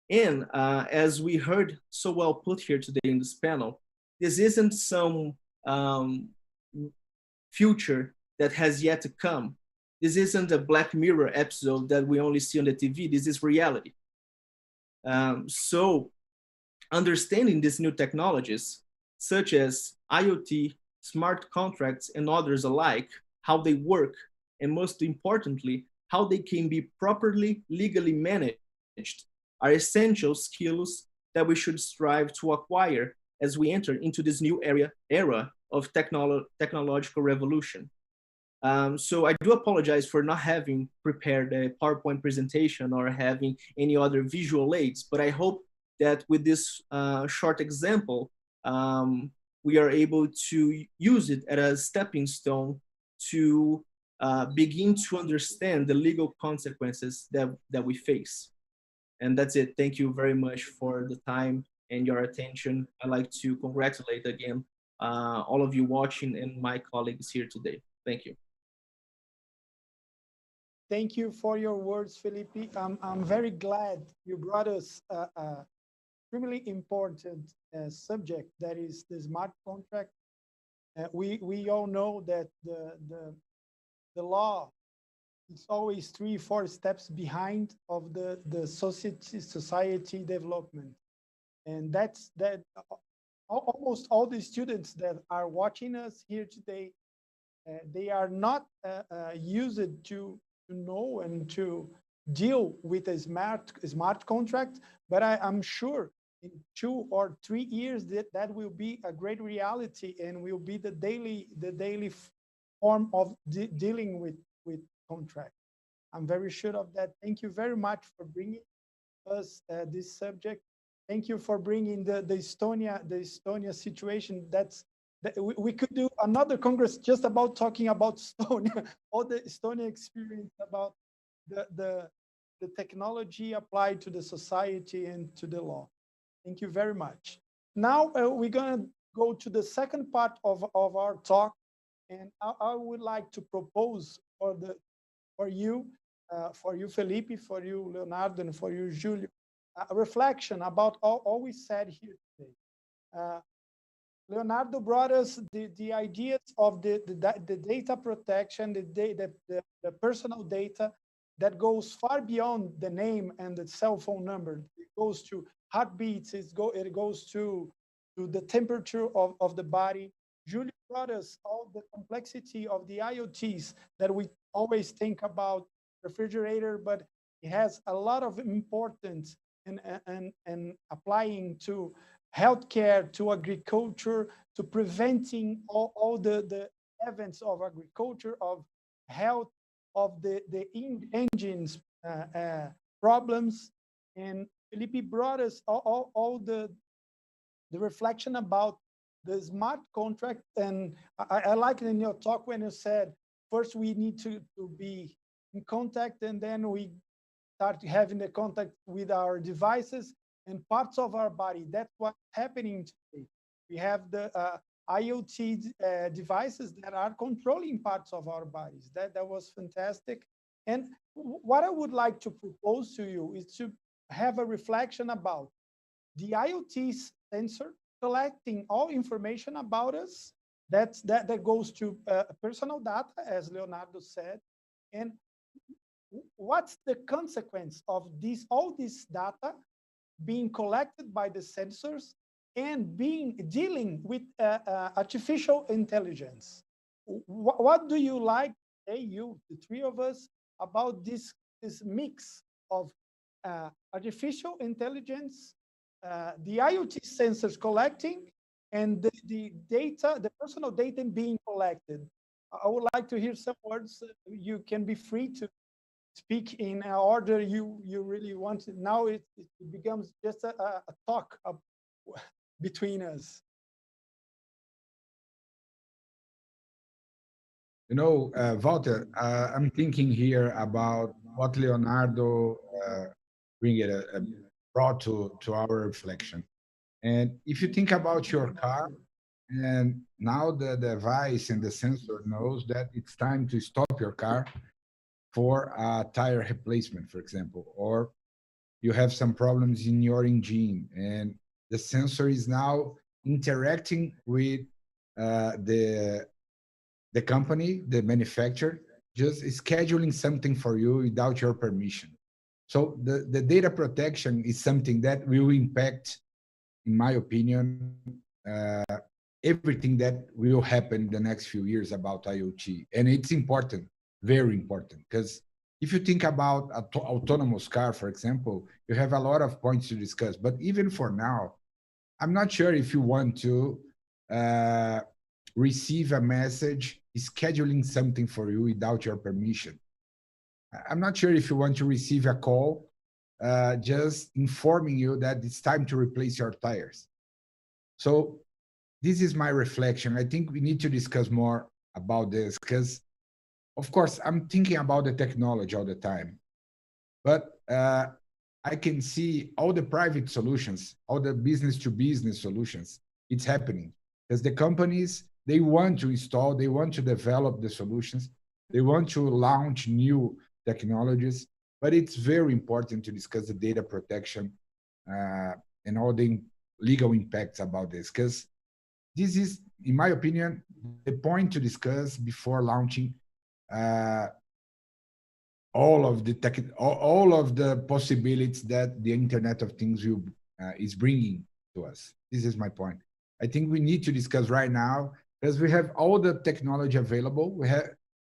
And as we heard so well put here today in this panel, this isn't some future that has yet to come. This isn't a Black Mirror episode that we only see on the TV. This is reality. So understanding these new technologies, such as IoT, smart contracts, and others alike, how they work, and most importantly, how they can be properly legally managed, are essential skills that we should strive to acquire as we enter into this new era of technological revolution. So I do apologize for not having prepared a PowerPoint presentation or having any other visual aids, but I hope that with this short example, we are able to use it as a stepping stone to begin to understand the legal consequences that we face. And that's it. Thank you very much for the time and your attention. I'd like to congratulate again all of you watching and my colleagues here today. Thank you. Thank you for your words, Felipe. I'm very glad you brought us a extremely important subject, that is the smart contract. We all know that the law is always 3-4 steps behind of the society development, and that's almost all the students that are watching us here today, they are not used to know and to deal with a smart contract, but I'm sure in 2 or 3 years that will be a great reality and will be the daily form of dealing with contract. I'm very sure of that. Thank you very much for bringing us this subject. Thank you for bringing the Estonia situation. We could do another Congress just about talking about Estonia, all the Estonia experience about the technology applied to the society and to the law. Thank you very much. Now we're gonna go to the second part of our talk, and I would like to propose for you, Felipe, for you, Leonardo, and for you, Julio, a reflection about all we said here today. Leonardo brought us the ideas of the data protection, the personal data that goes far beyond the name and the cell phone number. It goes to heartbeats, it goes to the temperature of the body. Julio brought us all the complexity of the IoTs that we always think about refrigerator, but it has a lot of importance and applying to healthcare, to agriculture, to preventing all the events of agriculture, of health, of the engines problems. And Felipe brought us all the reflection about the smart contract. And I like in your talk when you said, first we need to be in contact, and then we start having the contact with our devices and parts of our body. That's what's happening today. We have the IoT devices that are controlling parts of our bodies. That was fantastic. And what I would like to propose to you is to have a reflection about the IoT sensor collecting all information about us. That goes to personal data, as Leonardo said. And what's the consequence of all this data being collected by the sensors and dealing with artificial intelligence? What do you like, you, the three of us, about this mix of artificial intelligence, the IoT sensors collecting, and the data, the personal data being collected? I would like to hear some words. You can be free to speak in order you really want it. Now it becomes just a talk between us. You know, Walter, I'm thinking here about what Leonardo brought to our reflection. And if you think about your car, and now the device and the sensor knows that it's time to stop your car for a tire replacement, for example, or you have some problems in your engine, and the sensor is now interacting with the company, the manufacturer, just scheduling something for you without your permission. So the data protection is something that will impact, in my opinion, everything that will happen in the next few years about IoT. And it's important, very important, because if you think about autonomous car, for example, you have a lot of points to discuss. But even for now, I'm not sure if you want to receive a message scheduling something for you without your permission. I'm not sure if you want to receive a call just informing you that it's time to replace your tires. So this is my reflection. I think we need to discuss more about this because, of course, I'm thinking about the technology all the time. But I can see all the private solutions, all the business-to-business solutions, it's happening. Because the companies, they want to install, they want to develop the solutions, they want to launch new technologies, but it's very important to discuss the data protection and all the legal impacts about this, because this is, in my opinion, the point to discuss before launching all of the possibilities that the Internet of Things is bringing to us. This is my point. I think we need to discuss right now because we have all the technology available.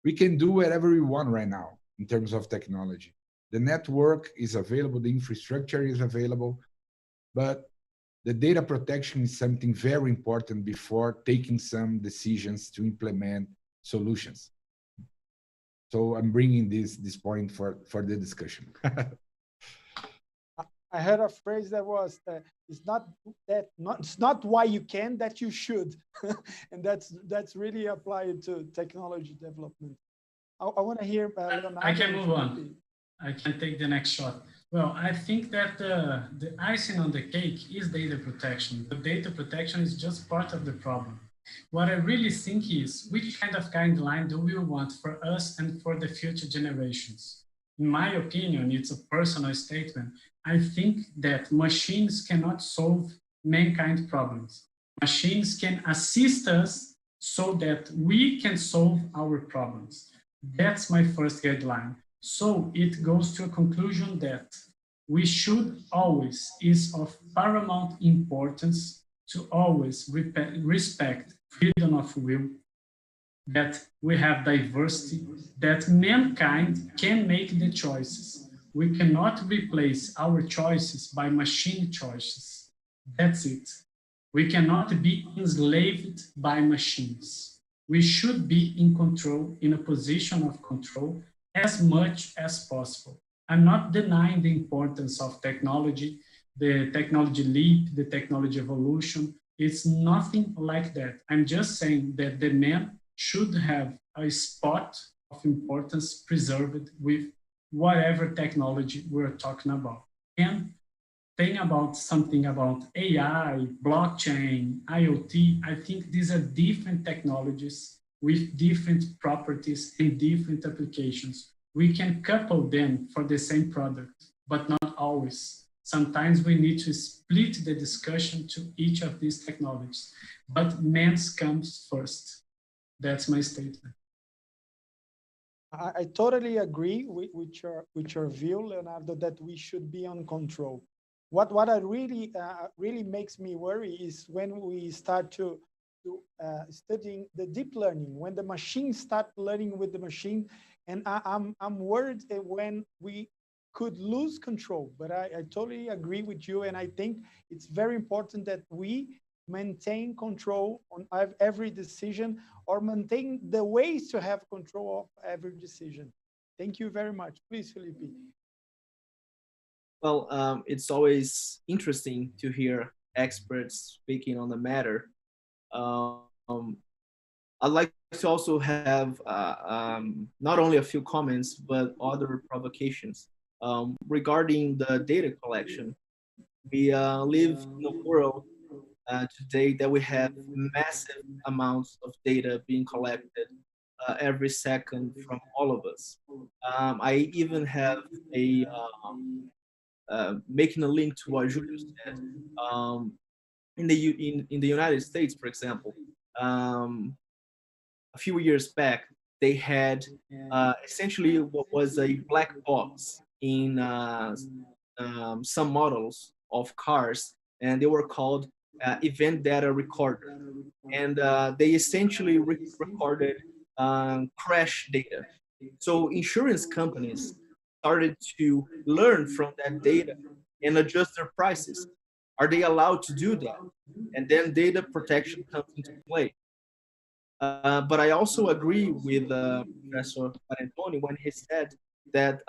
We can do whatever we want right now in terms of technology. The network is available, the infrastructure is available, but the data protection is something very important before taking some decisions to implement solutions. So I'm bringing this point for the discussion. I heard a phrase that was, it's not why you can, that you should. And that's really applied to technology development. I want to hear Leonardo. I can move on. I can take the next shot. Well, I think that the icing on the cake is data protection. The data protection is just part of the problem. What I really think is, which kind of guideline do we want for us and for the future generations? In my opinion, it's a personal statement. I think that machines cannot solve mankind problems. Machines can assist us so that we can solve our problems. That's my first guideline. So it goes to a conclusion that we should always, is of paramount importance to always respect freedom of will, that we have diversity, that mankind can make the choices. We cannot replace our choices by machine choices. That's it. We cannot be enslaved by machines. We should be in control, in a position of control, as much as possible. I'm not denying the importance of technology, the technology leap, the technology evolution. It's nothing like that. I'm just saying that the man should have a spot of importance preserved with whatever technology we're talking about. And think about something about AI, blockchain, IoT. I think these are different technologies with different properties and different applications. We can couple them for the same product, but not always. Sometimes we need to split the discussion to each of these technologies, but man's comes first. That's my statement. I totally agree with your view, Leonardo, that we should be on control. What I really makes me worry is when we start to studying the deep learning, when the machine start learning with the machine, and I'm worried that when we could lose control. But I totally agree with you, and I think it's very important that we maintain control on every decision, or maintain the ways to have control of every decision. Thank you very much. Please, Felipe. Well, it's always interesting to hear experts speaking on the matter. I'd like to also have not only a few comments, but other provocations. Regarding the data collection, we live in a world today that we have massive amounts of data being collected every second from all of us. I even have making a link to what Julio said. In the United States, for example, a few years back, they had essentially what was a black box in some models of cars, and they were called event data recorder. And they essentially recorded crash data. So insurance companies started to learn from that data and adjust their prices. Are they allowed to do that? And then data protection comes into play. But I also agree with Professor Parentoni when he said that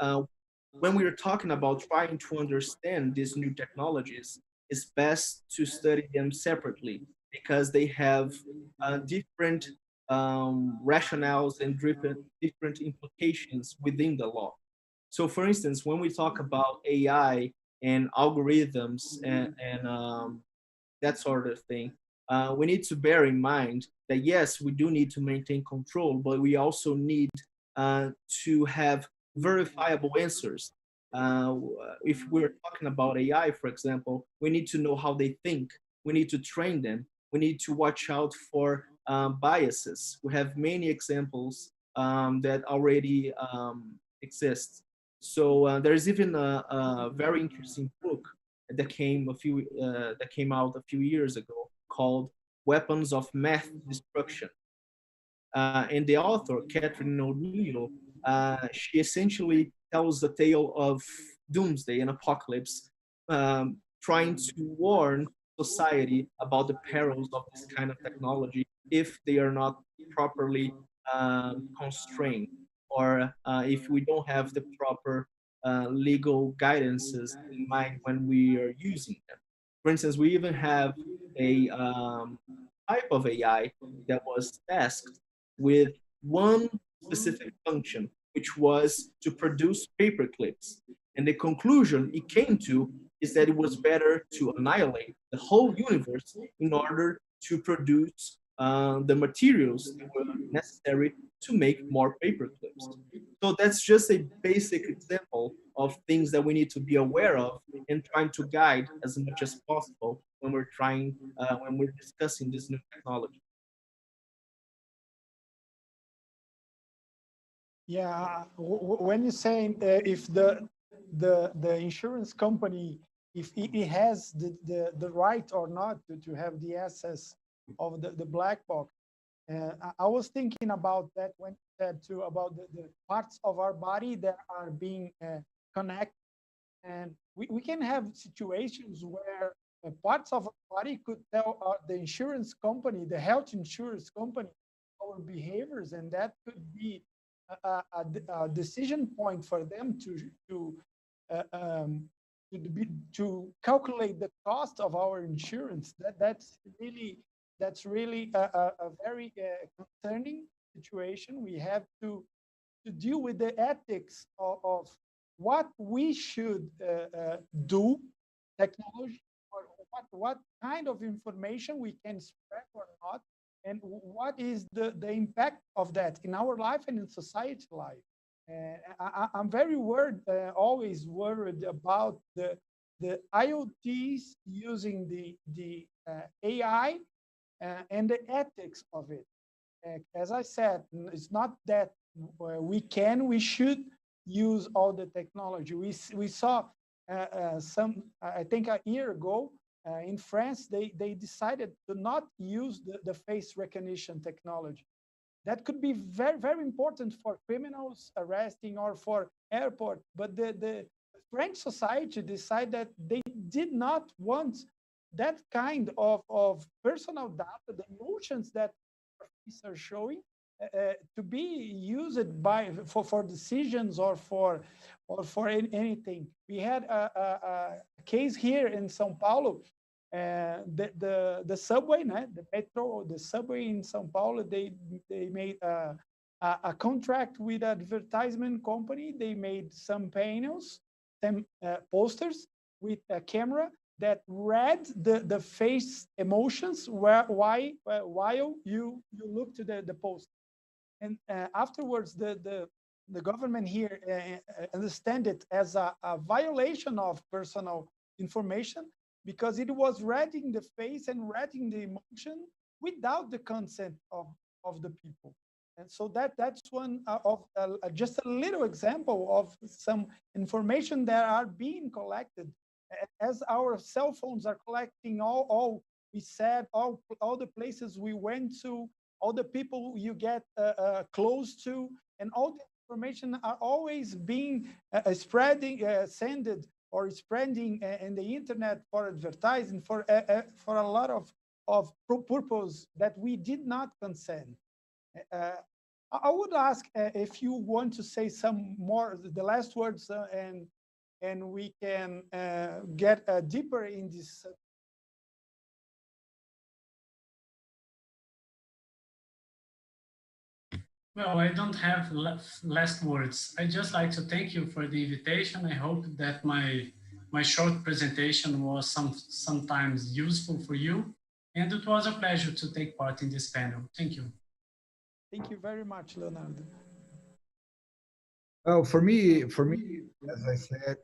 when we are talking about trying to understand these new technologies, it's best to study them separately because they have different rationales and different implications within the law. So, for instance, when we talk about AI and algorithms and that sort of thing, we need to bear in mind that yes, we do need to maintain control, but we also need to have verifiable answers. If we're talking about AI, for example, we need to know how they think. We need to train them. We need to watch out for biases. We have many examples that already exist. So there's even a very interesting book that came out a few years ago called Weapons of Math Destruction. And the author, Catherine O'Neill, she essentially tells the tale of doomsday and apocalypse, trying to warn society about the perils of this kind of technology if they are not properly constrained or if we don't have the proper legal guidances in mind when we are using them. For instance, we even have a type of AI that was tasked with one specific function, which was to produce paper clips. And the conclusion it came to is that it was better to annihilate the whole universe in order to produce the materials that were necessary to make more paper clips. So that's just a basic example of things that we need to be aware of and trying to guide as much as possible when we're discussing this new technology. Yeah, when you're saying if the insurance company, if it has the right or not to have the access of the black box, I was thinking about that when you said too about the parts of our body that are being connected, and we can have situations where parts of our body could tell the insurance company, the health insurance company, our behaviors, and that could be a decision point for them to calculate the cost of our insurance. That's really a very concerning situation. We have to deal with the ethics of what we should do, technology, or what kind of information we can spread or not, and what is the impact of that in our life and in society life. I'm very worried, always worried about the IoTs using the AI and the ethics of it. As I said, it's not that we should use all the technology. We saw I think a year ago, in France, they decided to not use the face recognition technology. That could be very, very important for criminals arresting or for airport. But the French society decided that they did not want that kind of personal data, the emotions that are showing, to be used for decisions or for anything. We had a case here in São Paulo. The subway, the metro, the subway in São Paulo, they made a contract with an advertisement company. They made some panels, some posters with a camera that read the face emotions while you look to the post. And afterwards, the government here understand it as a violation of personal information, because it was reading the face and reading the emotion without the consent of the people. And so that's one of just a little example of some information that are being collected as our cell phones are collecting all we said, all the places we went to, all the people you get close to, and all the information are always being sended or spreading in the internet for advertising, for a lot of purpose that we did not consent. I would ask if you want to say some more, the last words, and we can get deeper in this. Well, I don't have last words. I just like to thank you for the invitation. I hope that my short presentation was sometimes useful for you. And it was a pleasure to take part in this panel. Thank you. Thank you very much, Leonardo. Well, for me, as I said,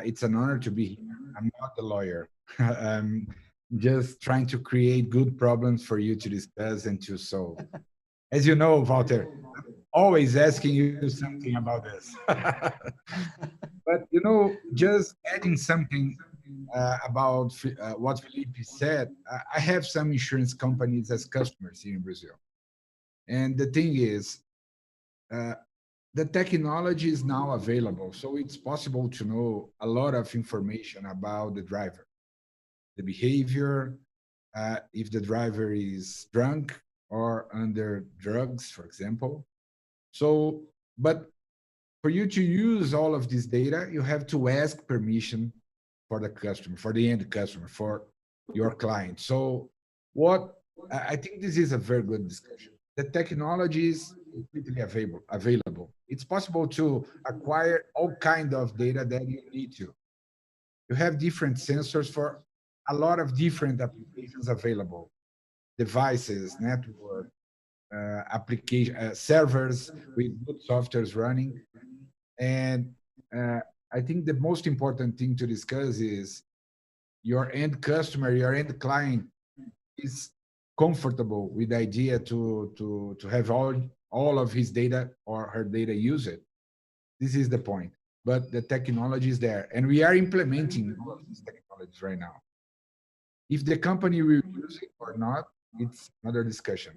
it's an honor to be here. I'm not a lawyer. I'm just trying to create good problems for you to discuss and to solve. As you know, Walter, I'm always asking you something about this. But, you know, just adding something about what Felipe said, I have some insurance companies as customers here in Brazil. And the thing is, the technology is now available, so it's possible to know a lot of information about the driver, the behavior, if the driver is drunk or under drugs, for example. So, but for you to use all of this data, you have to ask permission for the customer, for the end customer, for your client. So I think this is a very good discussion. The technology is completely available. It's possible to acquire all kinds of data that you need to. You have different sensors for a lot of different applications available. Devices, network, application, servers with good softwares running. And I think the most important thing to discuss is your end customer, your end client is comfortable with the idea to have all of his data or her data use it. This is the point. But the technology is there, and we are implementing all of these technologies right now. If the company will use it or not, it's another discussion.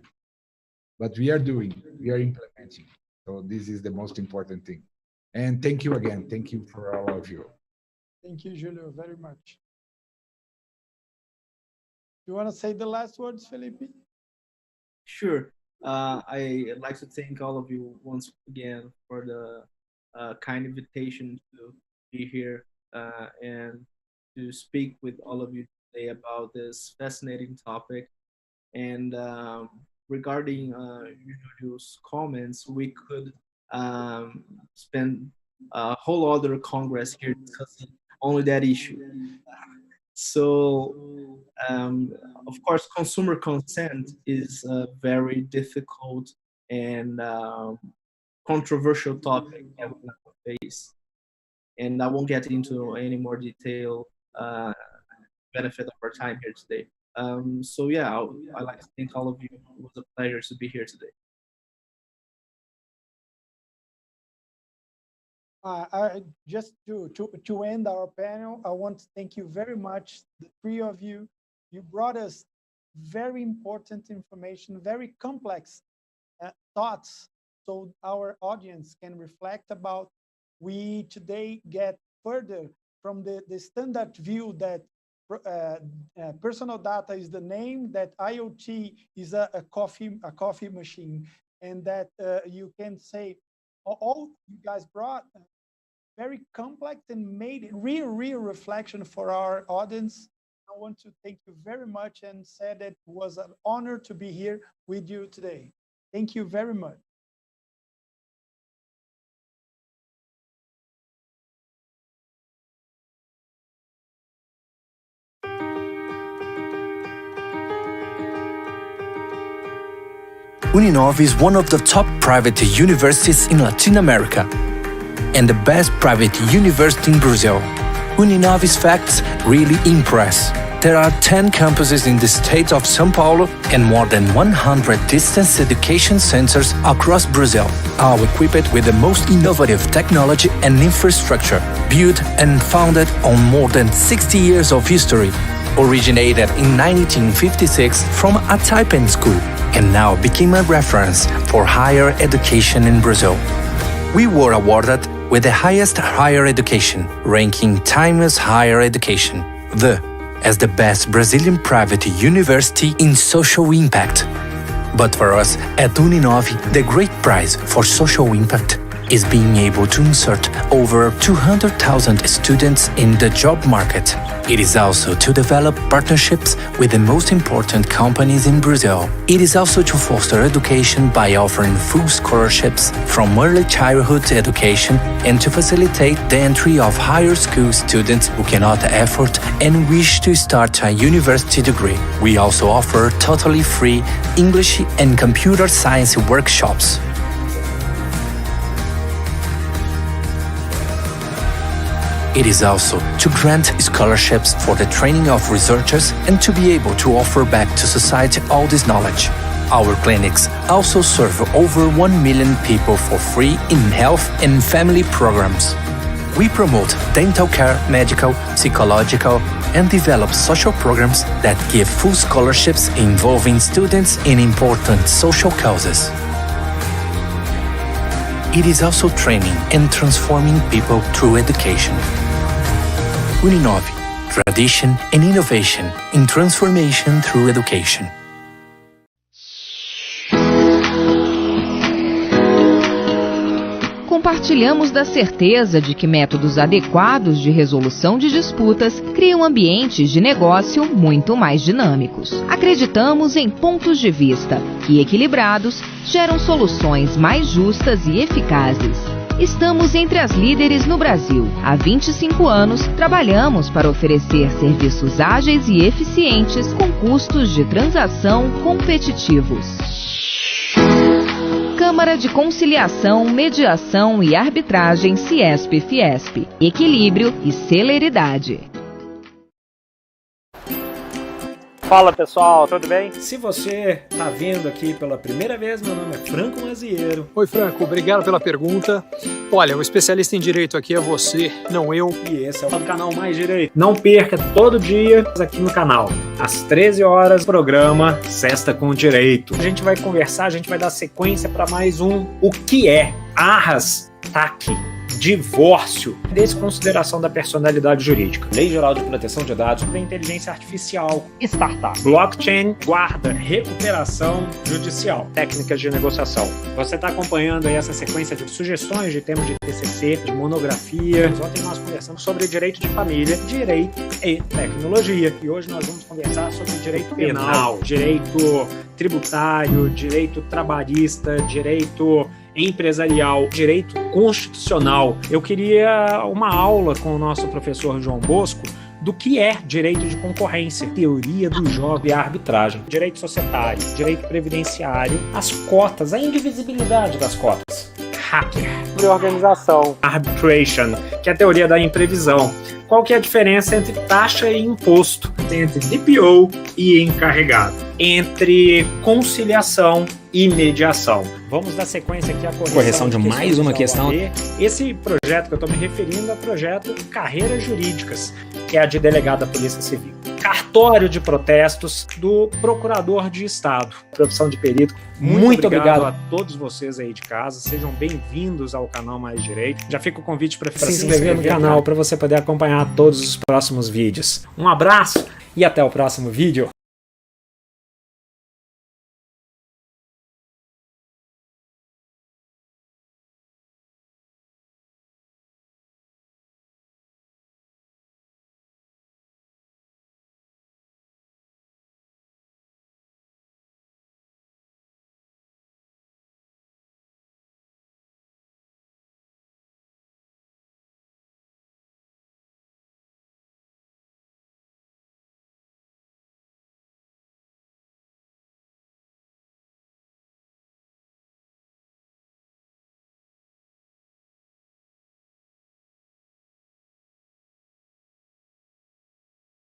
But we are implementing. So this is the most important thing. And thank you again. Thank you for all of you. Thank you, Julio, very much. You want to say the last words, Felipe? Sure. I'd like to thank all of you once again for the kind invitation to be here and to speak with all of you today about this fascinating topic. And regarding Julio's comments, we could spend a whole other Congress here discussing only that issue. So, of course, consumer consent is a very difficult and controversial topic that we face. And I won't get into any more detail benefit of our time here today. So yeah, I'd like to thank all of you. It was a pleasure to be here today. Just to end our panel, I want to thank you very much, the three of you. You brought us very important information, very complex thoughts, so our audience can reflect about. We today get further from the standard view that personal data is the name, that IoT is a coffee machine, and that you can say all you guys brought very complex and made real reflection for our audience. I want to thank you very much and say that it was an honor to be here with you today. Thank you very much. Uninove is one of the top private universities in Latin America and the best private university in Brazil. Uninove's facts really impress. There are 10 campuses in the state of São Paulo and more than 100 distance education centers across Brazil, all equipped with the most innovative technology and infrastructure, built and founded on more than 60 years of history. Originated in 1956 from a typing school and now became a reference for higher education in Brazil. We were awarded with the highest higher education, ranking Times Higher Education, as the best Brazilian private university in social impact. But for us at Uninove, the great prize for social impact is being able to insert over 200,000 students in the job market. It is also to develop partnerships with the most important companies in Brazil. It is also to foster education by offering full scholarships from early childhood education and to facilitate the entry of higher school students who cannot afford and wish to start a university degree. We also offer totally free English and computer science workshops. It is also to grant scholarships for the training of researchers and to be able to offer back to society all this knowledge. Our clinics also serve over 1 million people for free in health and family programs. We promote dental care, medical, psychological, and develop social programs that give full scholarships involving students in important social causes. It is also training and transforming people through education. Uninove, tradition and innovation in transformation through education. Compartilhamos da certeza de que métodos adequados de resolução de disputas criam ambientes de negócio muito mais dinâmicos. Acreditamos em pontos de vista que, equilibrados, geram soluções mais justas e eficazes. Estamos entre as líderes no Brasil. Há 25 anos, trabalhamos para oferecer serviços ágeis e eficientes com custos de transação competitivos. Câmara de Conciliação, Mediação e Arbitragem Ciesp-Fiesp. Equilíbrio e celeridade. Fala pessoal, tudo bem? Se você está vendo aqui pela primeira vez, meu nome é Franco Mazieiro. Oi, Franco, obrigado pela pergunta. Olha, o especialista em direito aqui é você, não eu. E esse é o canal Mais Direito. Não perca todo dia aqui no canal. Às 13 horas, programa Sexta com Direito. A gente vai conversar, a gente vai dar sequência para mais um O que é? Arras, TAC. Divórcio, desconsideração da personalidade jurídica, Lei Geral de Proteção de Dados, da inteligência artificial, startup, blockchain, guarda, recuperação judicial, técnicas de negociação. Você está acompanhando aí essa sequência de sugestões de temas de TCC, de monografia. Ontem nós conversamos sobre direito de família, direito e tecnologia. E hoje nós vamos conversar sobre direito penal, direito tributário, direito trabalhista, direito empresarial, direito constitucional. Eu queria uma aula com o nosso professor João Bosco do que é direito de concorrência, teoria do jogo e a arbitragem, direito societário, direito previdenciário, as cotas, a indivisibilidade das cotas, hacker, Reorganização, arbitration, que é a teoria da imprevisão. Qual que é a diferença entre taxa e imposto, entre DPO e encarregado, entre conciliação e mediação? Vamos dar sequência aqui à correção de mais uma questão. Esse projeto que eu estou me referindo é o projeto Carreiras Jurídicas, que é a de delegado da Polícia Civil. Cartório de protestos do Procurador de Estado, profissão de perito. Muito obrigado a todos vocês aí de casa, sejam bem-vindos ao canal Mais Direito. Já fica o convite para se inscrever no canal para você poder acompanhar todos os próximos vídeos. Um abraço e até o próximo vídeo.